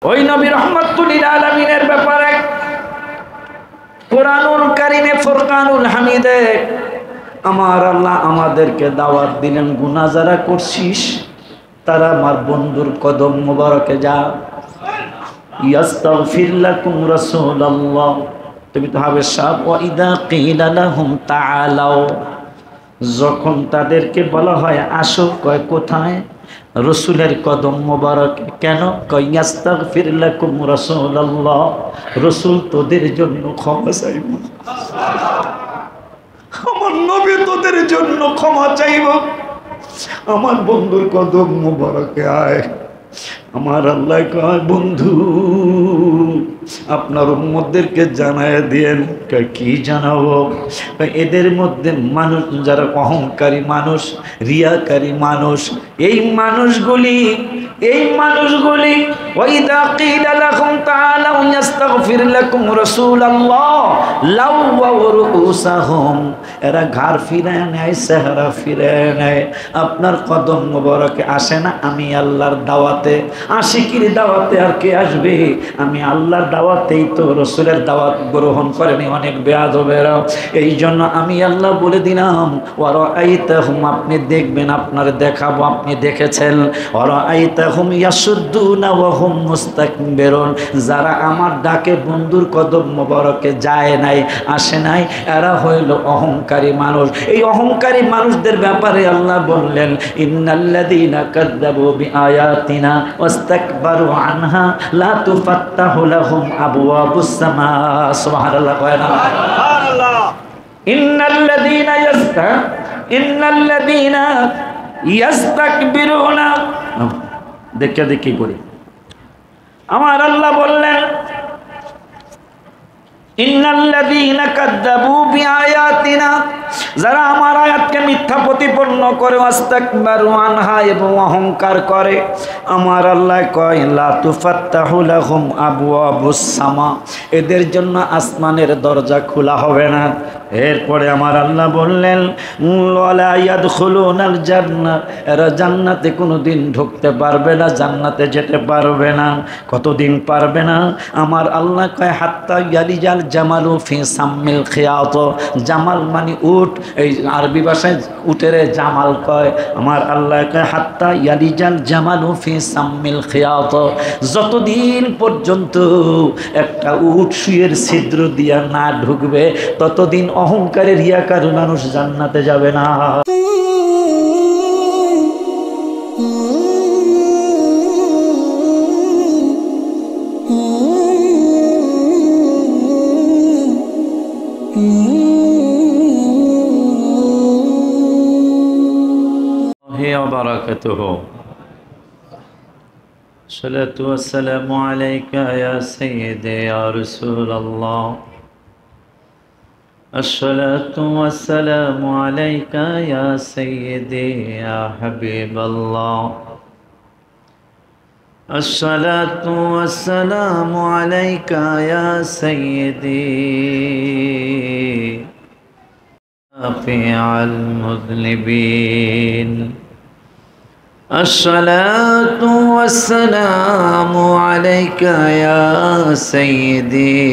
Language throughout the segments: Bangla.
ওই নবী রাহমাতুল লিল আলামিনের ব্যাপারে কুরআনুল কারীমে ফুরকানুল হামিদে আমার আল্লাহ আমাদেরকে দাওয়াত দিলেন, গুনাহ যারা করছিস তারা আমার বন্ধুর কদম মোবারকে যা। ইয়াস্তাগফির লাকুম রাসূলুল্লাহ, তুমি তো হবে সাহেব। ওয়া ইদা কিলা লাহুম তাআলাও, যখন তাদেরকে বলা হয় আসো, কয় কোথায়? রসুলের কদম মোবারক। কেন? কয় ইয়াস্তাগফির লাকুম রাসূলুল্লাহ, রসুল তোদের জন্য ক্ষমা চাইব, আমার নবী তোদের জন্য ক্ষমা চাইব, আমার বন্ধুর কদম মোবারকে আয়। আমার আল্লাহ কয় বন্ধু আপনার উম্মতদেরকে জানায় দিয়েন। কি জানাবো? এদের মধ্যে মানুষ যারা অহংকারী মানুষ, রিয়াকারী মানুষ, এই মানুষগুলি ওয়াইদা কিলা লাহুম তাআলাউ ইস্তাগফির লাকুম রাসূলুল্লাহ লাওয়াউ রুউসাহুম, এরা ঘাড় ফিরায় নেয়, চেহারা ফিরায় নেয়, আপনার কদম মোবারকে আসে না। আমি আল্লাহর দাওয়াতে, আশিকির দাওয়াতে আর কে আসবে? আমি আল্লাহর দাওয়াতেই তো রসুলের দাওয়াত গ্রহণ করেনি অনেক বেয়াদবেরা। এই জন্য আমি আল্লাহ বলে দিলাম ওয়ারাআইতাহুম, আপনি দেখবেন, আপনার দেখাবো, আপনি দেখেছেন। ওয়ারাআইতাহুম ইয়াসুদ্দুনা ওয়া হুম মুস্তাকবিরুন, যারা আমার ডাকে বন্ধুর কদম মোবারকে যায় নাই, আসে নাই, এরা হইল অহংকারী মানুষ। এই অহংকারী মানুষদের ব্যাপারে আল্লাহ বললেন ইন্নাল্লাযীনা কাযযাবু বিআয়াতিনা ওয়াস্তাকবারু আনহা লা তুফাত্তাহু লাহুম আবওয়াবুস সামা। সুবহানাল্লাহ, কয় না সুবহানাল্লাহ। ইন্নাল্লাযীনা ইয়াস্তাকবিরুনা, দেখি করি। আমার আল্লাহ বললেন ইন্নাল্লাযীনা কাযযাবু বিআয়াতিনা, যারা আমার আয়াতকে মিথ্যা প্রতিপন্ন করে, ওয়াস্তাকবারু আনহা, এবং অহংকার করে, আমার আল্লাহ কয় লা তুফাত্তাহু লাহুম আবওয়াবুস সামা, এদের জন্য আসমানের দরজা খোলা হবে না। এরপরে আমার আল্লাহ বললেন ওয়ালা ইয়াদখুলুনাল জান্নাহ, এরা জান্নাতে কোনোদিন ঢুকতে পারবে না, জান্নাতে যেতে পারবে না। কতদিন পারবে না? আমার আল্লাহ কয় হাত্তা ইয়ালিজাল জামালু ফি সাম্মিল খিয়াত, জামাল মানে উট, এই আরবি ভাষায় উটের জামাল কয়। আমার আল্লাহ কয় হাত্তা ইয়ালিজাল জামালু ফি সাম্মিল খিয়াত, যতদিন পর্যন্ত একটা উট সুয়ের ছিদ্র দিয়া না ঢুকবে ততদিন অহংকারে রিয়াকার মানুষ জান্নাতে যাবে না। الصلاة والسلام عليك يا سيدي يا رسول الله، الصلاة والسلام عليك يا سيدي يا حبيب الله، الصلاة والسلام عليك يا سيدي شفيع المذنبين، الصلاة والسلام عليك يا سيدي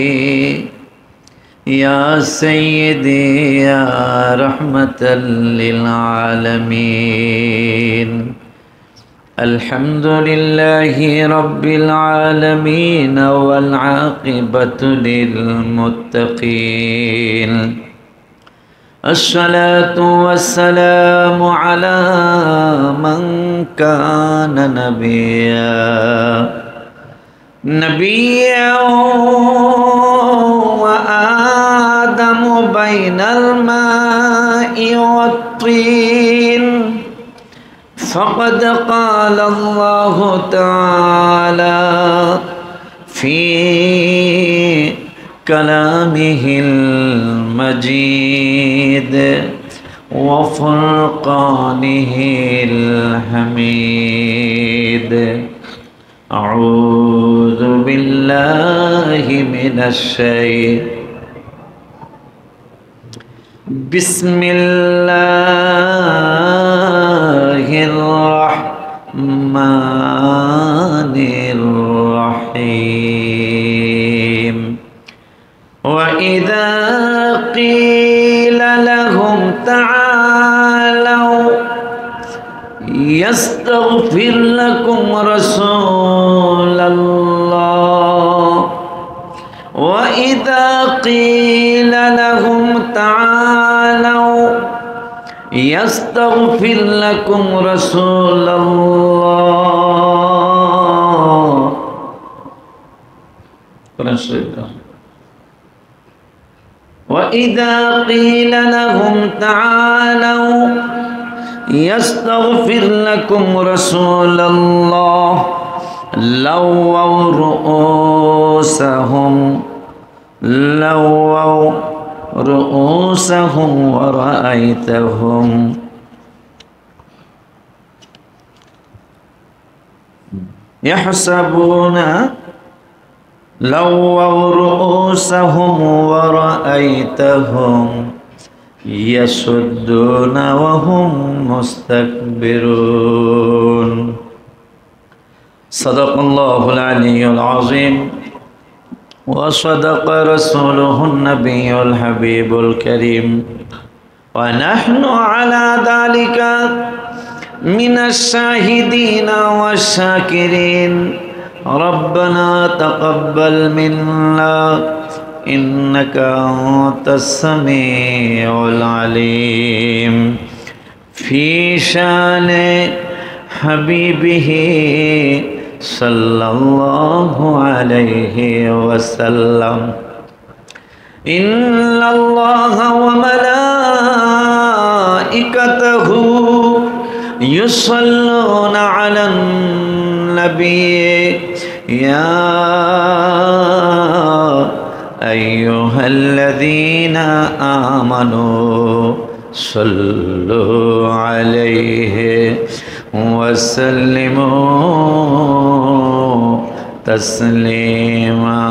يا سيدي يا رحمة للعالمين، الحمد لله رب العالمين والعاقبة للمتقين، الصلاة والسلام على من كان نبيا وآدم بين الماء والطين، فقد قال الله تعالى في كلامه المجيد وفرقانه الحميد، أعوذ بالله من بسم الله الرحمن الرحيم، الرحيم وإذا قيل لهم تعالوا يستغفر لكم رسول الله وإذا قيل لهم تعالوا يستغفر لكم رسول الله وإذا قيل لهم تعالوا يستغفر لكم رسول الله لووا رؤوسهم ورأيتهم يحسبون لووا رؤوسهم ورأيتهم يسدون وهم مستكبرون صدق الله العلي العظيم وصدق رسوله النبي الحبيب الكريم ونحن على ذلك من الشاهدين والشاكرين ربنا تقبل منا إنك أنت السميع العليم في شان حبيبه صلى الله عليه وسلم إن الله وملائكته يصلون على النبي يا أيها الذين آمنوا صلوا عليه وسلموا تسليما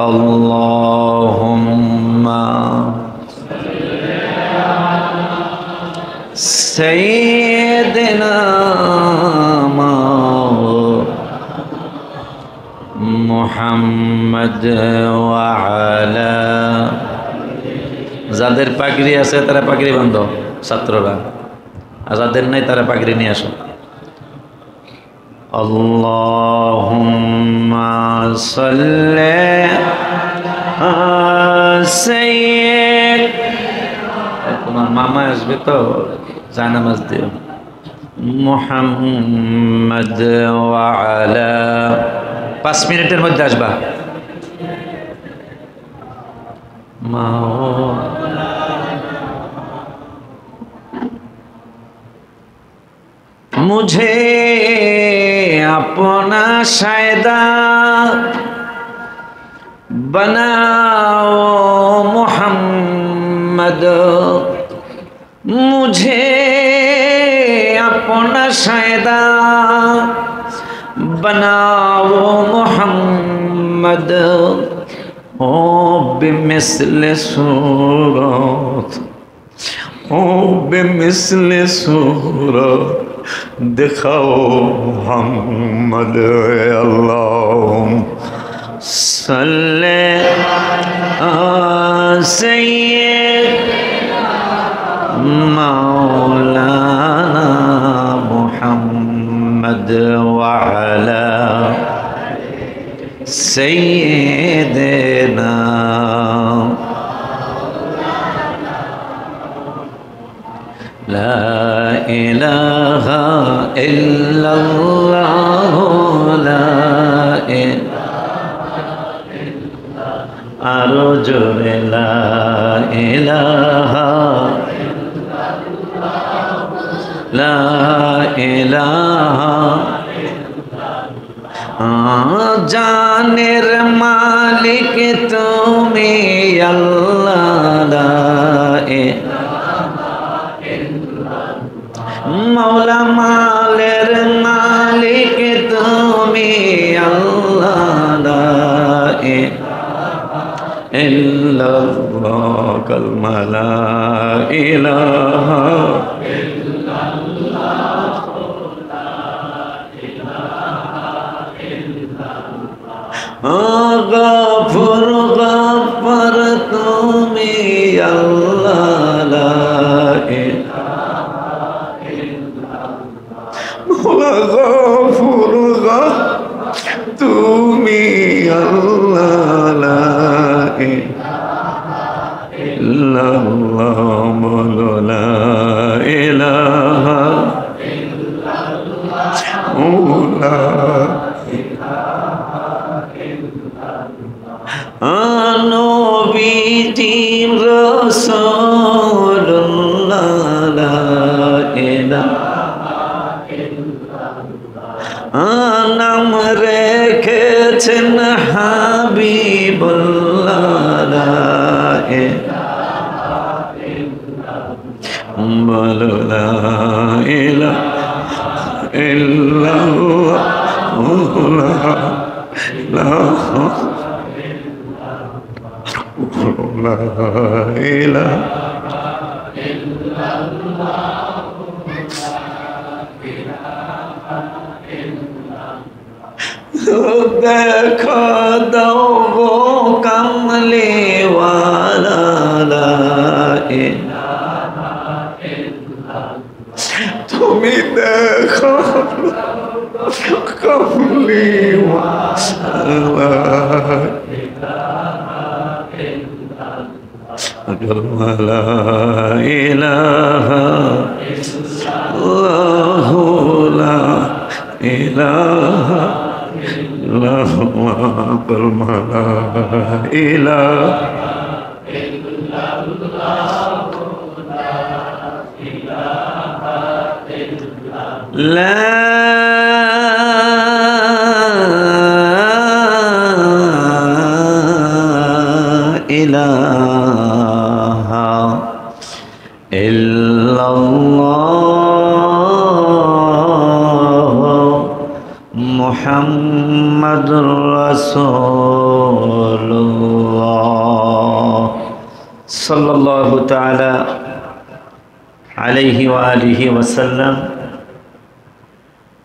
اللهم سيدنا محمد وعلى যাদের পাগড়ি আছে তারা পাগড়ি বাঁধো ছাত্ররা আর যাদের নাই তারা পাগড়ি নিয়ে আসো আল্লাহুম্মা সাল্লি সাইয়্যিদ তোমার মামা আসবে তো জানামাজ দিও মুহাম্মদ ওয়া আলা 5 মিনিটের মধ্যে আসবা मुझे अपना शायदा बनाओ मोहम्मद मुझे अपना शायदा बनाओ मोहम्मद ओ बेमिसल सूरत ओ बेमिसल सूरत दिखाओ मोहम्मद अल्लाहुम सल्ले सय्यद मौलाना मुहम्मद व अला सय्यदना لا إله إلا الله لا أرجو لا إله لا إله জানের মালিক তুমি আল্লাহ লা मौला मालेर मालिक तुमी अल्लाह ला इलाहा इल्लल्लाह कलमा ला इलाहा इल्लल्लाह ला इलाहा इल्लल्लाह গাফুর গাফার তুমি আল্লাহ লা ইলাহা ইল্লাল্লাহ গাফুর গাফার তুমি আল্লাহ লা ইলাহা ইল্লাল্লাহ লা ইলাহা নবীজি রাসূলুল্লাহ লা ইলাহা ইল্লাল্লাহ নাম রেখেছেন হাবিবুল্লাহ লা ইলাহা ইল্লাল্লাহ লা ইলাহা ইল্লাল্লাহ লা ইলাহা দেখা দাও গো কামলে ওয়ালা লা ইলাহা ইল্লাল্লাহ তুমি দেখো কামলে ওয়ালা লা ইলাহা ইল্লাল্লাহ লা ইলাহা ইল্লাল্লাহ ওয়াল মালাইকা লা ইলাহা ইল্লাল্লাহ মুহাম্মাদুর রাসূলুল্লাহ সাল্লাল্লাহু তাআলা আলাইহি ওয়া আলিহি ওয়া সাল্লাম।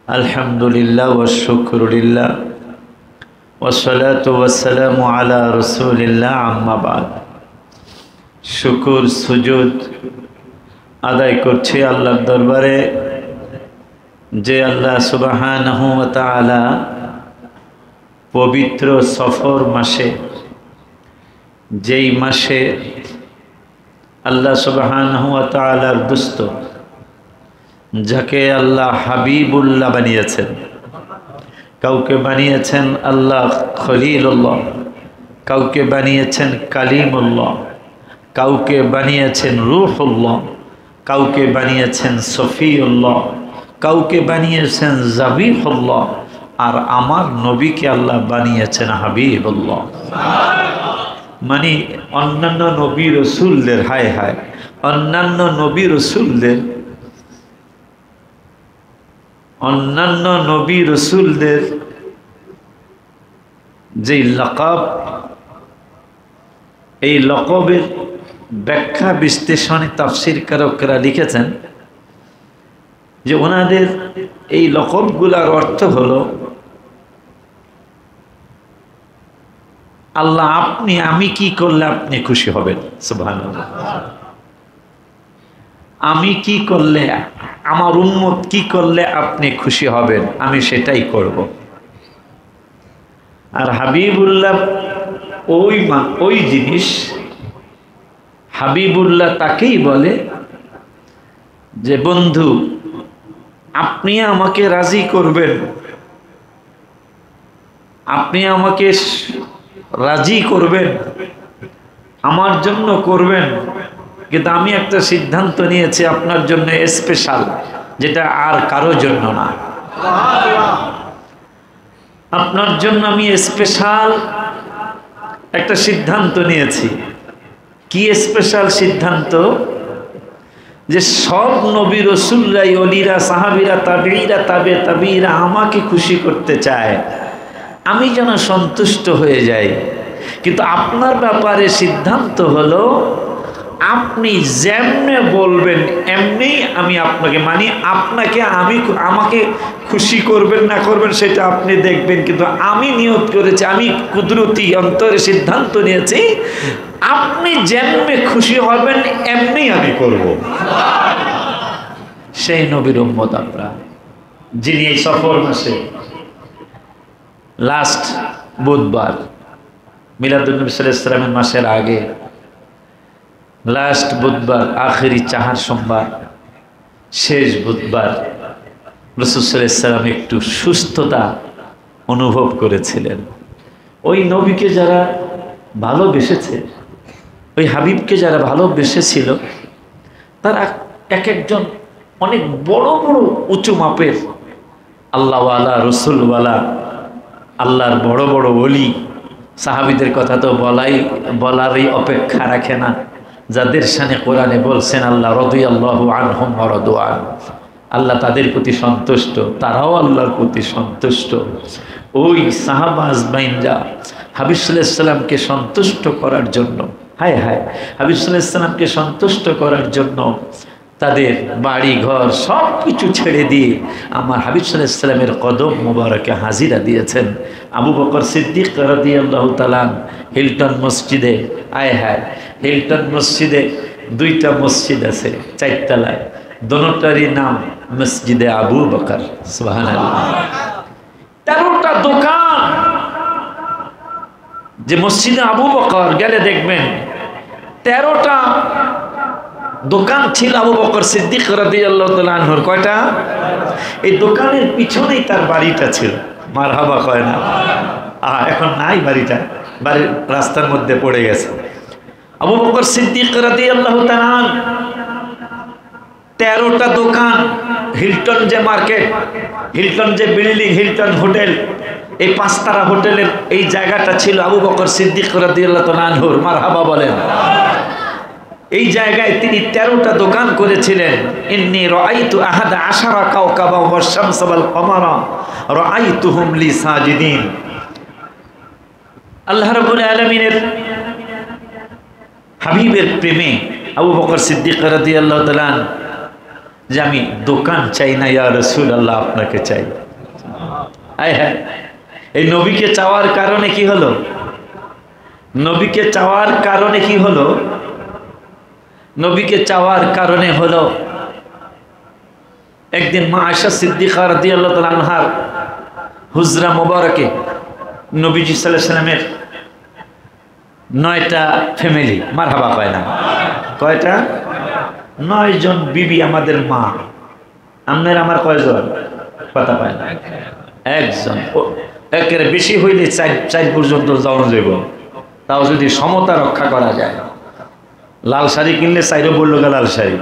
আলহামদুলিল্লাহ ওয়া শুকরুলিল্লাহ ওয়াসসালাতু ওয়াসসালামু আলা রাসূলিল্লাহ আম্মা বাদ। শুকর সুজুদ আদায় করছি আল্লাহর দরবারে যে আল্লাহ সুবহানাহু ওয়া তাআলা পবিত্র সফর মাসে, যেই মাসে আল্লাহ সুবহানাহু ওয়া তাআলার দোস্ত যাকে আল্লাহ হাবিবুল্লাহ বানিয়েছেন, কাউকে বানিয়েছেন আল্লাহ খলিলুল্লাহ, কাউকে বানিয়েছেন কালিমুল্লাহ, কাউকে বানিয়েছেন রূহুল্লাহ, কাউকে বানিয়েছেন সফিউল্লাহ, কাউকে বানিয়েছেন জাবিহুল্লাহ, আর আমার নবীকে আল্লাহ বানিয়েছেন হাবিবুল্লাহ। মানে অন্যান্য নবী রসুলদের, হায় হায়, অন্যান্য নবী রসুলদের যেই লকব, এই লকবের ব্যাখ্যা বিশ্লেষণে তাফসীর কারকরা লিখেছেন যে ওনাদের এই লকবগুলার অর্থ হলো আল্লাহ আপনি, আমি কি করলে আপনি খুশি হবেন, সুবহানাল্লাহ। আমি কি করলে, আমার উম্মত কি করলে আপনি খুশি হবেন, আমি সেটাই করব। আর হাবিবুল্লাহ ওই জিনিস, হাবিবুল্লাহ তাকেই বলে যে বন্ধু আপনি আমাকে রাজি করবেন, আপনি আমাকে রাজি করবেন, আমার জন্য করবেন, কিন্তু আমি একটা সিদ্ধান্ত নিয়েছি আপনার জন্য স্পেশাল, যেটা আর কারো জন্য না। আপনার জন্য আমি স্পেশাল একটা সিদ্ধান্ত নিয়েছি। কি স্পেশাল সিদ্ধান্ত? যে সব নবী রসুলরাই, অলিরা, সাহাবীরা, তাবেঈরা, তাবে তাবেঈরা আমাকে খুশি করতে চায়, আমি যেন সন্তুষ্ট হয়ে যাই। কিন্তু আপনার ব্যাপারে সিদ্ধান্ত হলো আপনি যেমনে বলবেন এমনি আমি আপনাকে মানি, আপনাকে আমাকে খুশি করবেন না করবেন সেটা আপনি দেখবেন, কিন্তু আমি নিয়ত করেছি, আমি কুদরতি অন্তরে সিদ্ধান্ত নিয়েছি আপনি যেমনে খুশি হবেন এমনি আমি করব। সেই নবীর উম্মত আমরা, যিনি এই সফর মাসে লাস্ট বুধবার মিলাদুন নবী সাল্লাল্লাহু আলাইহি ওয়াসাল্লামের মাসের আগে লাস্ট বুধবার, আখেরি চাহার সোমবার, শেষ বুধবার রাসূল সাল্লাল্লাহু আলাইহি ওয়াসাল্লাম একটু সুস্থতা অনুভব করেছিলেন। ওই নবীকে যারা ভালোবেসেছে, ওই হাবিবকে যারা ভালোবেসেছিল, তারা এক একজন অনেক বড় বড় উঁচু মাপের আল্লাহওয়ালা, রসুলওয়ালা, আল্লাহর বড় বড় ওলি সাহাবীদের কথা তো বলারই অপেক্ষা রাখে না, যাদের শানে কোরআনে বলছেন আল্লাহ রাদিয়াল্লাহু আনহুম ওয়া রাদু আন, আল্লাহ তাদের প্রতি সন্তুষ্ট, তারাও আল্লাহর প্রতি সন্তুষ্ট। ওই সাহাবা আজমাইনরা হাবিব সাল্লাল্লাহু আলাইহি ওয়াসাল্লামকে সন্তুষ্ট করার জন্য, হায় হায়, হাবিব সাল্লাল্লাহু আলাইহি ওয়াসাল্লামকে সন্তুষ্ট করার জন্য তাদের বাড়ি ঘর সব কিছু ছেড়ে দিয়ে আমার হাবিব সাল্লাল্লাহু আলাইহি ওয়াসাল্লামের কদম মোবারকে হাজিরা দিয়েছেন। আবু বকর সিদ্দিক রাদিয়াল্লাহু তাআলা হিলটন মসজিদে, আয় হায়, হিলটন মসজিদে দুইটা মসজিদ আছে চারতলায়, দোনোটারই নাম মসজিদে আবু বকর, সুবহানাল্লাহ। 13টা দোকান, যে মসজিদে আবু বকর গেলে দেখবেন 13টা দোকান ছিল আবু বকর সিদ্দিক রাদিয়াল্লাহু তাআলা আনহুর। কয়টা? এই দোকানের পিছনেই তার বাড়িটা ছিল। মারহাবা কয় না? এখন নাই বাড়িটা, বাড়ির রাস্তার মধ্যে পড়ে গেছে। আবু বকর সিদ্দিক রাদিয়াল্লাহু তাআলা 13টা দোকান, হিলটন যে মার্কেট, হিলটন যে বিল্ডিং, হিলটন হোটেল, এই 5 তারা হোটেলের এই জায়গাটা ছিল আবু বকর সিদ্দিক রাদিয়াল্লাহু তাআলা আনহুর। মারহাবা বলেন। এই জায়গায় তিনি 13টা দোকান করেছিলেন। ইন্নী রাআইতু আহাদা আশারা কাওকাবা ওয়াশ শামসা ওয়াল কমারা রাআইতুহুম লি সাজিদিন। আল্লাহ রাব্বুল আলামিনের হাবিবের প্রেমে আবু বকর সিদ্দিক রাদিয়াল্লাহু তাআলা যে আমি দোকান চাই না ইয়া রাসূলুল্লাহ, আপনাকে চাই। আয় হ্যাঁ, এই নবীকে চাওয়ার কারণে কি হলো? নবীকে চাওয়ার কারণে কি হলো? নবীকে চাওয়ার কারণে হলো একদিন মা আয়েশা সিদ্দিকা রাদিয়াল্লাহু তাআলা আনহার হুজরা মোবারকে নবীজি সাল্লাল্লাহু আলাইহি ওয়াসাল্লামের 9টা ফ্যামিলি, মারহাবা কয় না? কয়টা? 9 জন বিবি আমাদের মা। আপনার আমার কয়জন? কথা পায় না? একজন। একের বেশি হইলে 4 পর্যন্ত যাওয়া যাব, তাও যদি সমতা রক্ষা করা যায়। লাল শাড়ি কিনলে 4 বললো লাল শাড়ি,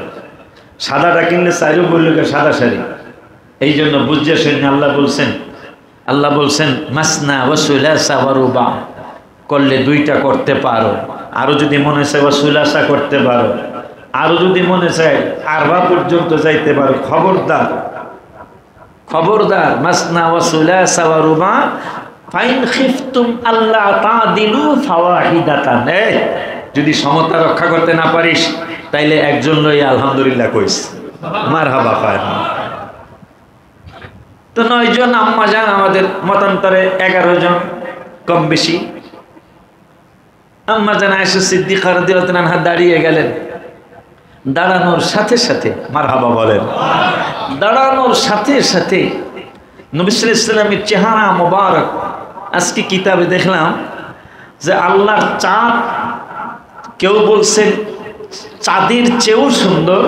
সাদাটা কিনলে 4 বললো সাদা শাড়ি। এই জন্য বুঝে শুনে আল্লাহ বলছেন মাসনা ওয়া সুলাসা ওয়া রুবা, করলে 2টা করতে পারো, আরো যদি মনে চায় ওয়া সুলাসা করতে পারো, আরো যদি মনে চায় আরবা পর্যন্ত যাইতে পারো। খবরদার, মাসনা ওয়া সুলাসা ওয়া রুবা ফাইন খিফতুম আল্লাহ তাদিলু ফাওয়াহিদাতান। যদি সমতা রক্ষা করতে না পারিস তাইলে একজন লই আলহামদুলিল্লাহ কইস, মারহাবা কয় না? তো 9 জন আম্মা জান, আমাদের মতান্তরে 11 জন কম বেশি। আম্মা জান আয়েশা সিদ্দিকা রাদিয়াল্লাহু তাআলা আনহা দাঁড়িয়ে গেলেন। দাঁড়ানোর সাথে সাথে, মারহাবা বলেন, দাঁড়ানোর সাথে সাথে নবী সাল্লাল্লাহু আলাইহি ওয়াসাল্লামের চেহারা মোবারক, আজকে কিতাবে দেখলাম যে আল্লাহর চাঁদ, কেউ বলছেন চাঁদের চেয়েও সুন্দর,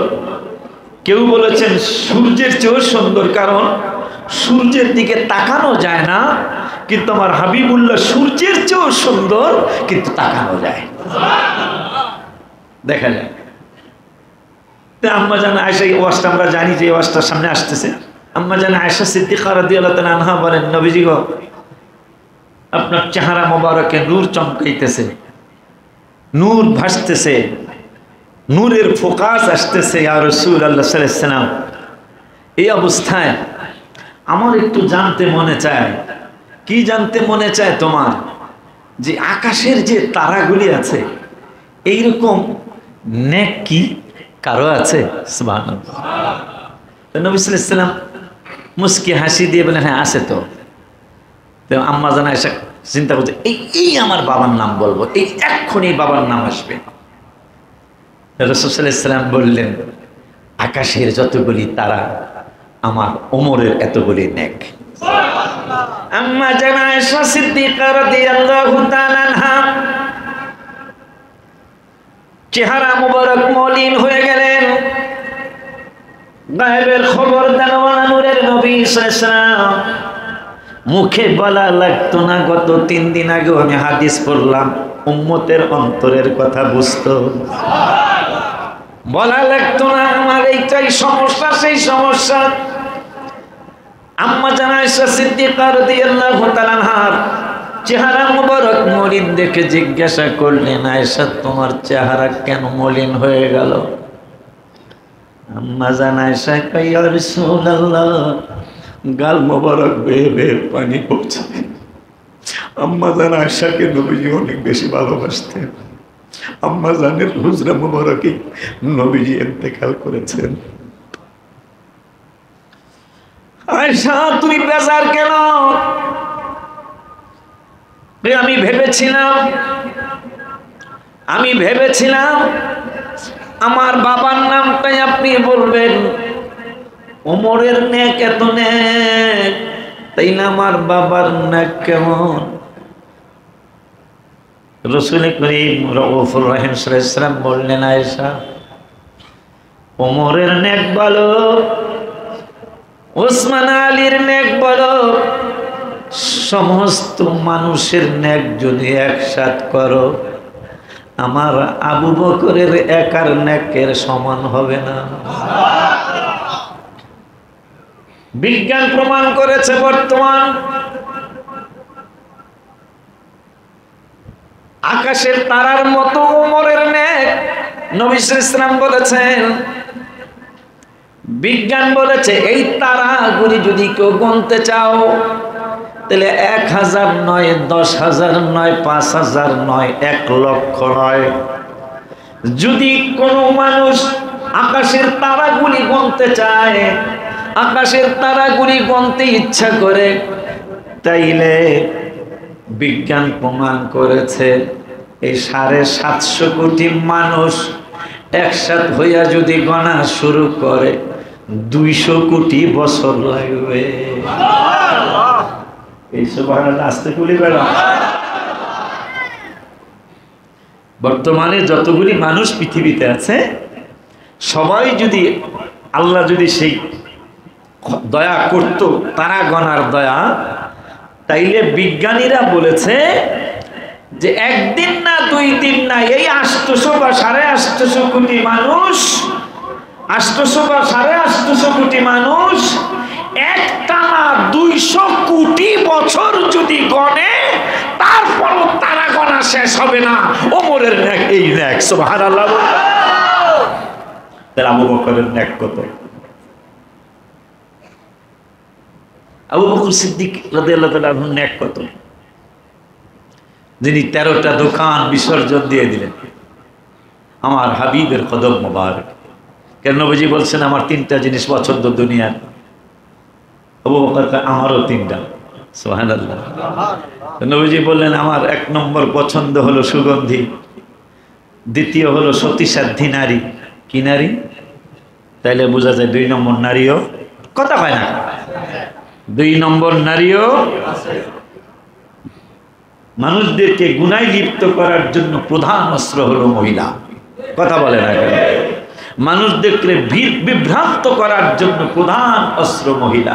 কেউ বলেছেন সূর্যের চেয়েও সুন্দর, কারণ সূর্যের দিকে তাকানো যায় না, কিন্তু আমার হাবিবুল্লাহ সূর্যের চেয়েও সুন্দর, কিন্তু তাকানো যায়, দেখা যায়। আম্মা জান আয়েশা, এই ওয়াজটা আমরা জানি যে এই ওয়াজটার সামনে আসতেছে। আম্মা জান আয়েশা সিদ্দিকা রাদিয়াল্লাহু তাআলা আনহা বলেন, নবীজি গো, আপনার চেহারা মোবারকে নূর চমকাইতেছে, নূর ভাসতেছে, নূরের ফোকাস আসতেছে ইয়া রাসূলুল্লাহ সাল্লাল্লাহু আলাইহি ওয়াসাল্লাম। এই অবস্থায় আমার একটু জানতে মনে চায়। কি জানতে মনে চায় তোমার? যে আকাশের যে তারাগুলি আছে, এইরকম নেক কি কারো আছে? সুবহানাল্লাহ। তো নবী সাল্লাল্লাহু আলাইহি ওয়াসাল্লাম মুস্কি হাসি দিয়ে বলেন, হ্যাঁ আছে তো। আম্মা জান আয়েশা চিন্তা করছে, এই আমার বাবার নাম বলবো, এই এক্ষুনি বাবার নাম আসবে। রাসূল সাল্লাল্লাহু আলাইহি ওয়াসাল্লাম বললেন, আকাশের যতগুলি তারা আমার ওমরের এতগুলি নেক। আম্মা জান আয়েশা সিদ্দিকা রাদিয়াল্লাহু তাআলা আনহা চেহারা মুবারক মলিন হয়ে গেলেন। গায়েবের খবর দানওয়ালা নূরের নবী সাল্লাল্লাহু আলাইহি ওয়াসাল্লাম মুখে বলা লাগতো না, গত 3 দিন আগে আমি হাদিস পড়লাম, উম্মতের অন্তরের কথা বুঝতো, বলা লাগতো না আমার এইটাই সমস্যা সেই সমস্যা। আম্মা জান আয়েশা সিদ্দিকা রাদিয়াল্লাহু তাআলা আনহার চেহারা মুবারক মলিন দেখে জিজ্ঞাসা করলেন, আয়েশা তোমার চেহারা কেন মলিন হয়ে গেল? আম্মা জান আয়েশা কয়, ইয়া রাসূলুল্লাহ, গাল মোবারক বেয়ে বেয়ে পানি পড়ছে। আম্মা জান আয়েশাকে নবীজি অনেক বেশি ভালোবাসতেন। আম্মা জানের হুজরা মোবারকে নবীজি ইন্তেকাল করেছেন। আয়েশা তুমি বেজার কেন? আমি ভেবেছিলাম আমার বাবার নামটাই আপনি বলবেন, ওমরের নেক এত নেক, তাই না? আমার বাবার নেক কেমন? রাসূল করিম রউফুর রহিম সাল্লাল্লাহু আলাইহি ওয়াসাল্লাম বললেন, আয়েশা ওমরের নেক বলো, ওসমান আলীর নেক বলো, সমস্ত মানুষের নেক যদি একসাথ করো, আমার আবু বকরের একার নেকের সমান হবে না। বিজ্ঞান প্রমাণ করেছে বর্তমান আকাশের তারার মতো ওমরের নেক। নবী সাল্লাল্লাহু আলাইহি ওয়াসাল্লাম বলেছেন, বিজ্ঞান বলেছে এই তারাগুলি যদি কেউ গুনতে চাও তাহলে 1000 নয়, 10,000 নয়, 5,000 নয়, 1 লক্ষ নয়। যদি কোনো মানুষ আকাশের তারাগুলি গুনতে চায়, আকাশের তারাগুলি গুনতে ইচ্ছা করে, তাইলে বিজ্ঞান প্রমাণ করেছে এই 750 কোটি মানুষ একসাথ হইয়া যদি গণা শুরু করে 200 কোটি বছর লাগবে। এই সুবহানাল্লাহ আস্তে বলি বেড়া। বর্তমানে যতগুলি মানুষ পৃথিবীতে আছে সবাই যদি আল্লাহ যদি সেই দয়া করত, তারা গণার দয়া, তাইলে বিজ্ঞানীরা বলেছে যে একদিন না 2 দিন না, এই 800 বা 850 কোটি মানুষ, 800 বা 850 কোটি মানুষ একটানা 200 কোটি বছর যদি গণে, তারপরও তারা গণা শেষ হবে না। ওমরের নেক এই নেক, সুবহানাল্লাহ। তাহলে আবু বকরের নেক কত? আবু বকর সিদ্দিক রাদিয়াল্লাহু তাআলা আনহু নেক কত? যিনি 13টা দোকান বিসর্জন দিয়ে দিলেন আমার হাবিবের কদম মোবারক। কেন নবীজি বলছেন আমার 3টা জিনিস পছন্দ দুনিয়ার। আবু বকর আমারও 3টা, সুবহানাল্লাহ। নবীজি বললেন আমার 1 নম্বর পছন্দ হলো সুগন্ধি, দ্বিতীয় হলো সতীসাধ্যী নারী। কি নারী? তাইলে বোঝা যায় 2 নম্বর নারীও কথা হয় না, 2 নম্বর নারীও মানুষদেরকে গুনায় লিপ্ত করার জন্য প্রধান অস্ত্র হলো মহিলা। কথা বলে না কেন? মানুষদেরকে বিভ্রান্ত করার জন্য প্রধান অস্ত্র মহিলা।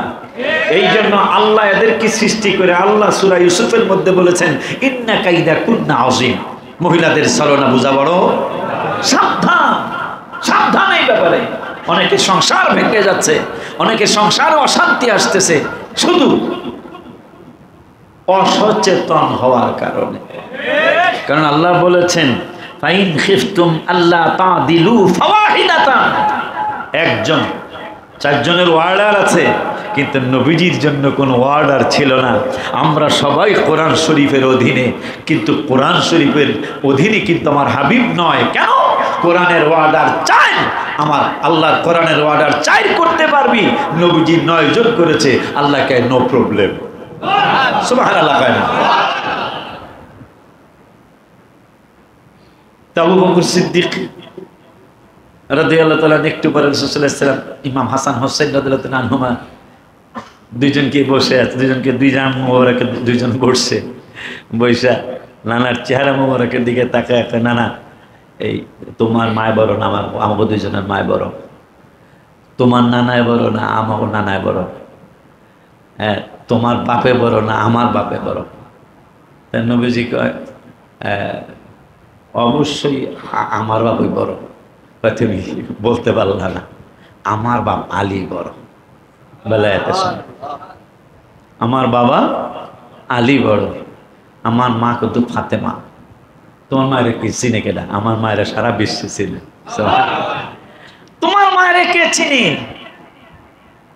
এই জন্য আল্লাহ এদেরকে সৃষ্টি করে আল্লাহ সূরা ইউসুফের মধ্যে বলেছেন, ইন্না কাইদা কুন্না আযীম। মহিলাদের ছলনা বুঝা বড়, সাবধান, সাবধান এই ব্যাপারে। অনেকে সংসার ভেঙে যাচ্ছে, অনেকে সংসারে অশান্তি আসতেছে শুধু অসচেতন হওয়ার কারণে। কারণ আল্লাহ বলেছেন, ফাইন খিফতুম আল্লাহ তাদিলু ফাওয়াহিদাতান। 4 জনের ওয়ার্ডার আছে, কিন্তু নবীজির জন্য কোনো ওয়ার্ডার ছিল না। আমরা সবাই কোরআন শরীফের অধীনে, কিন্তু কোরআন শরীফের অধীনে কিন্তু আমার হাবিব নয়। কেন? কোরআনের অর্ডার চাই, আমার আল্লাহর কোরআনের অর্ডার চাই করতে পারবি, নবীজি 9 জন করেছে, আল্লাহকে নো প্রবলেম। সুবহানাল্লাহ। আবু বকর সিদ্দিক রাদিয়াল্লাহু তাআলা একটু পরে রাসূল সাল্লাল্লাহু আলাইহি ওয়াসাল্লাম ইমাম হাসান হোসেন রাদিয়াল্লাহু তাআলা আনহুমা দুইজনকে বসে আছে, দুইজন মোবারকের দুইজন বসছে, বৈশা নানার চেহারা মোবারকের দিকে তাকায়, নানা এই তোমার মায় বড় না আমাকে দুইজনের মায় বড়, তোমার নানায় বড় না আমাকে নানায় বড়, হ্যাঁ তোমার বাপে বড় না আমার বাপে বড়। নবীজি কয় অবশ্যই আমার বাপই বড়। তুমি বলতে পারলা না, আমার বাপ আলী বড়। বেলায়েতের সময় আমার বাবা আলী বড়, আমার মা কিন্তু ফাতেমা। তোমার মায়ের কি চিনে কেনা? আমার মায়েরা সারা বিশ্বে চিনে। তোমার মায়ের কে চিনে?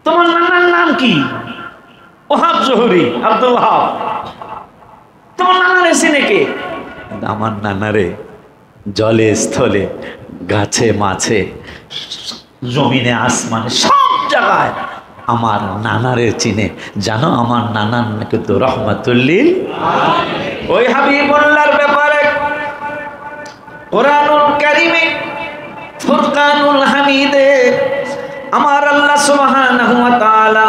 তোমার নানার নাম কি? ওহাব জহুরি, আব্দুল ওহাব। তোমার নানারে চিনে কে? আমার নানারে জলে স্থলে গাছে মাছে জমিনে আসমানে সব জায়গায় আমার নানারে চিনে। জানো আমার নানার কিন্তু রহমাতুল্লিল। ওই হাবিবুল্লাহর ব্যাপারে কোরআনুল কারীমে ফুরকানুল হামিদে আমার আল্লাহ সুবহানাহু ওয়া তাআলা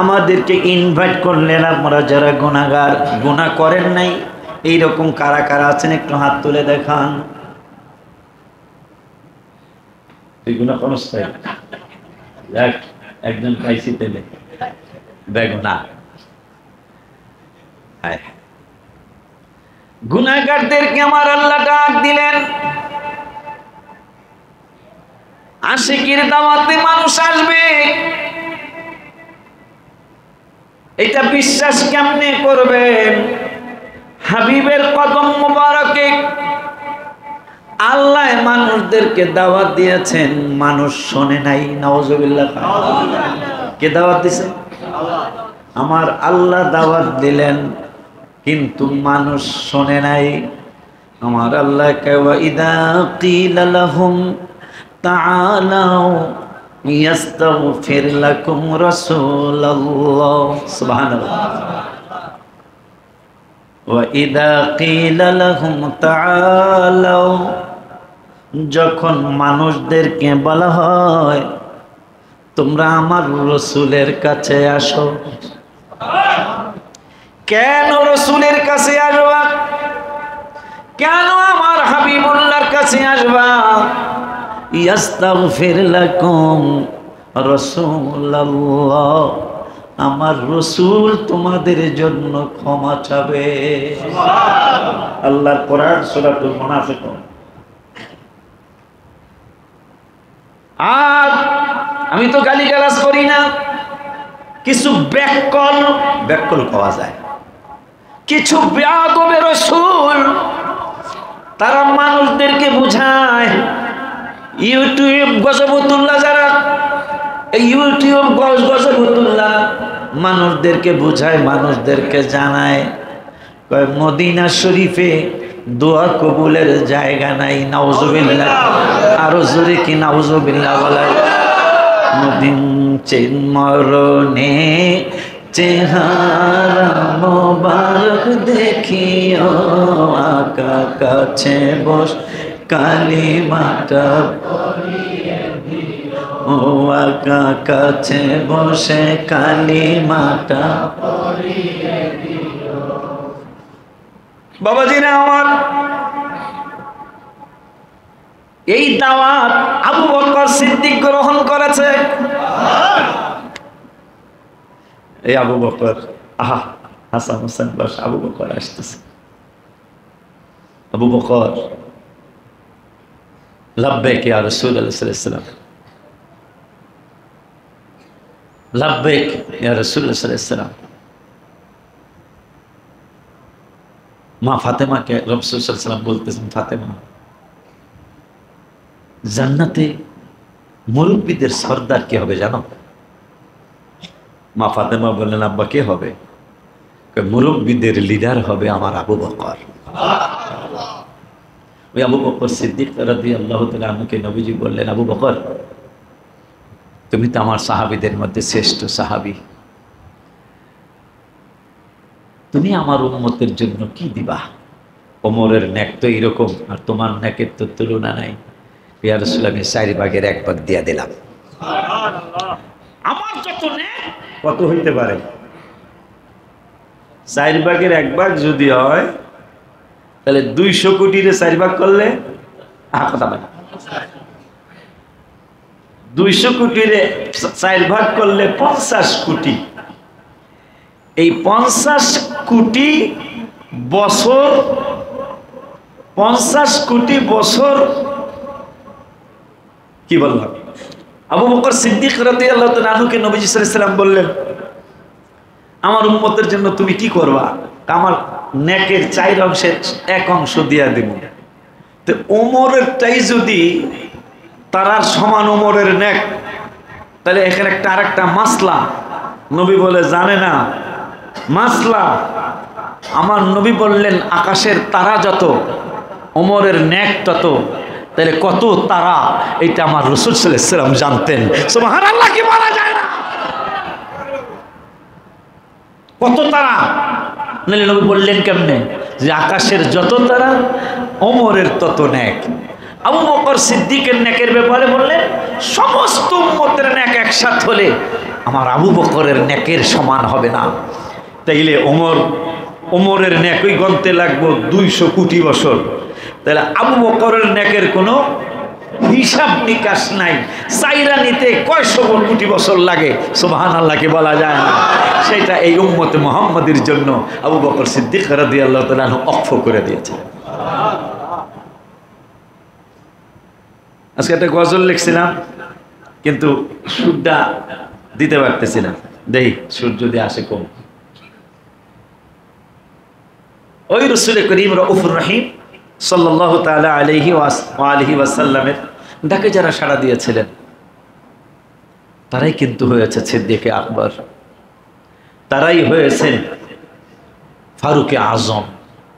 আমাদেরকে ইনভাইট করলেন, আপনারা যারা গুনাহগার, গুনাহ করেন নাই, এইরকম কারা কারা আছেন একটু হাত তুলে দেখান। এই গুনাহ কোন স্টাইল? একজন পাইছি তেলে বেগুনা। গুনাহগারদেরকে আমার আল্লাহ ডাক দিলেন। আশিকির দাওয়াতে মানুষ আসবে, এটা বিশ্বাস কেমনে করবেন? হাবিবের কদম মোবারকে আল্লাহ মানুষদেরকে দাওয়াত দিয়েছেন, মানুষ শোনে নাই। নাউজুবিল্লাহ। কে দাওয়াত দিয়েছেন? আমার আল্লাহ দাওয়াত দিলেন, কিন্তু মানুষ শোনে নাই। আমার আল্লাহ ওয়া ইযা ক্বিলা লাহুম তাআলাউ ইয়াস্তাগফির লাকুম রাসূলুল্লাহ। সুবহানাল্লাহ। ওয়া ইযা ক্বিলা লাহুম তাআলাউ, যখন মানুষদেরকে বলা হয় তোমরা আমার রাসূলের কাছে আসো। কেন রাসূলের কাছে আসবা? কেন আমার হাবিবুল্লাহর কাছে আসবা? ইয়াস্তাগফির লাকুম রাসূলুল্লাহ, আমার রাসূল তোমাদের জন্য ক্ষমা চাবে। আল্লাহর কোরআন সূরাতুল মুনাফিকুন। আর আমি তো গালিগালাজ করি না, কিছু ব্যাককল পাওয়া যায়, কিছু বেয়াদবে রাসূল তারা মানুষদেরকে বুঝায়। ইউটিউব গজবতুল্লাহ, যারা ইউটিউব গজবতুল্লাহ মানুষদেরকে বুঝায়, মানুষদেরকে জানায়, মদিনা শরীফে দোয়া কবুলের জায়গা নাই। নাউজুবিল্লাহ। আরো জোরে কি নাউজুবিল্লাহ বলাই? মদিন মরণে চেহারা মোবারক দেখিও, আকা কাছে বস কালিমাটা পড়িয়ে দিও, ও আকা কাছে বসে কালিমাটা পড়িয়ে দিও। বাবাজিরা আমার, এই দাওয়াত আবু বকর সিদ্দিক গ্রহণ করেছে। এই আবু বকর, আহা হাসান হোসেন বাস, আবু বকর আসতেছে। আবু বকর লাব্বাইক ইয়া রাসূলুল্লাহ সাল্লাল্লাহু আলাইহি ওয়াসাল্লাম, লাব্বাইক ইয়া রাসূলুল্লাহ সাল্লাল্লাহু আলাইহি ওয়াসাল্লাম। মা ফাতেমাকে রাসূল সাল্লাল্লাহু আলাইহি ওয়াসাল্লাম বলতেছেন, ফাতেমা জান্নাতে মুরব্বীদের সর্দার কে হবে জানো? মা ফাতেমা বললেন, আব্বা কে হবে? মুরব্বীদের লিডার হবে আমার আবু বকর। ওই আবু বকর সিদ্দিক রাদিয়াল্লাহু তাআলা আনহুকে নবীজি বললেন, আবু বকর, তুমি তো আমার সাহাবীদের মধ্যে শ্রেষ্ঠ সাহাবী, তুমি আমার উম্মতের জন্য কি দিবা? ওমরের নেক তো এরকম, আর তোমার নেকের তো তুলনা নাই। ইয়া রাসূলুল্লাহ, আমি 4/1 দিয়া দিলাম। আমার যত নেক কত হইতে পারে? 4/1 যদি হয় তাহলে 200 কোটিরে 4 ভাগ করলে কথা বলে 200 কোটিরে 4 ভাগ করলে 50 কোটি। এই 50 কোটি বছর, 50 কোটি বছর কি বললাম? আবু বকর সিদ্দিক রাদিয়াল্লাহু তাআলা আনহুকে নবীজি সাল্লাল্লাহু আলাইহি ওয়াসাল্লাম বললেন, আমার উম্মতের জন্য তুমি কি করবা? আমার নেকের 4 অংশের 1 অংশ দিয়া দেব। তো ওমরেরটাই যদি তারার সমান ওমরের নেক, তাহলে এখানে একটা আরেকটা মাসলা নবী বলে জানে না। মাসলা আমার নবী বললেন আকাশের তারা যত, ওমরের নেক তত, তাহলে কত তারা এটা আমার রাসূল সাল্লাল্লাহু আলাইহি ওয়াসাল্লাম জানতেন। সুবহানাল্লাহ, কি বলা যায় না? কত তারা? নাহলে নবী বললেন কেমনে যে আকাশের যত তারা ওমরের তত নেক। আবু বকর সিদ্দিকের নেকের ব্যাপারে বললেন, সমস্ত উম্মতের নেক একসাথে হলে আমার আবু বকরের নেকের সমান হবে না। তাইলে ওমরের নেকই গণতে লাগবো 200 কোটি বছর। তাহলে আবু বকরের নেকের কোনো হিসাব নিকাশ নাই। চাইরা নিতে কয়শো কোটি বছর লাগে, সুবহানাল্লাহকে বলা যায় না। সেটা এই উম্মতে মুহাম্মাদের জন্য আবু বকর সিদ্দিক রাদিয়াল্লাহু তাআলা আনহু অক্ষ করে দিয়েছে। আজকে একটা গজল লিখছিলাম, কিন্তু সুরটা দিতে পারতেছি না। দেখি সুর যদি আসে কম। ওই রাসূল করিম রউফুর রহিম সাল্লাল্লাহু তাআলা আলাইহি ওয়াসাল্লামের ডাকে যারা সাড়া দিয়েছিলেন, তারাই কিন্তু হয়েছে সিদ্দিকে আকবর, তারাই হয়েছেন ফারুকে আজম,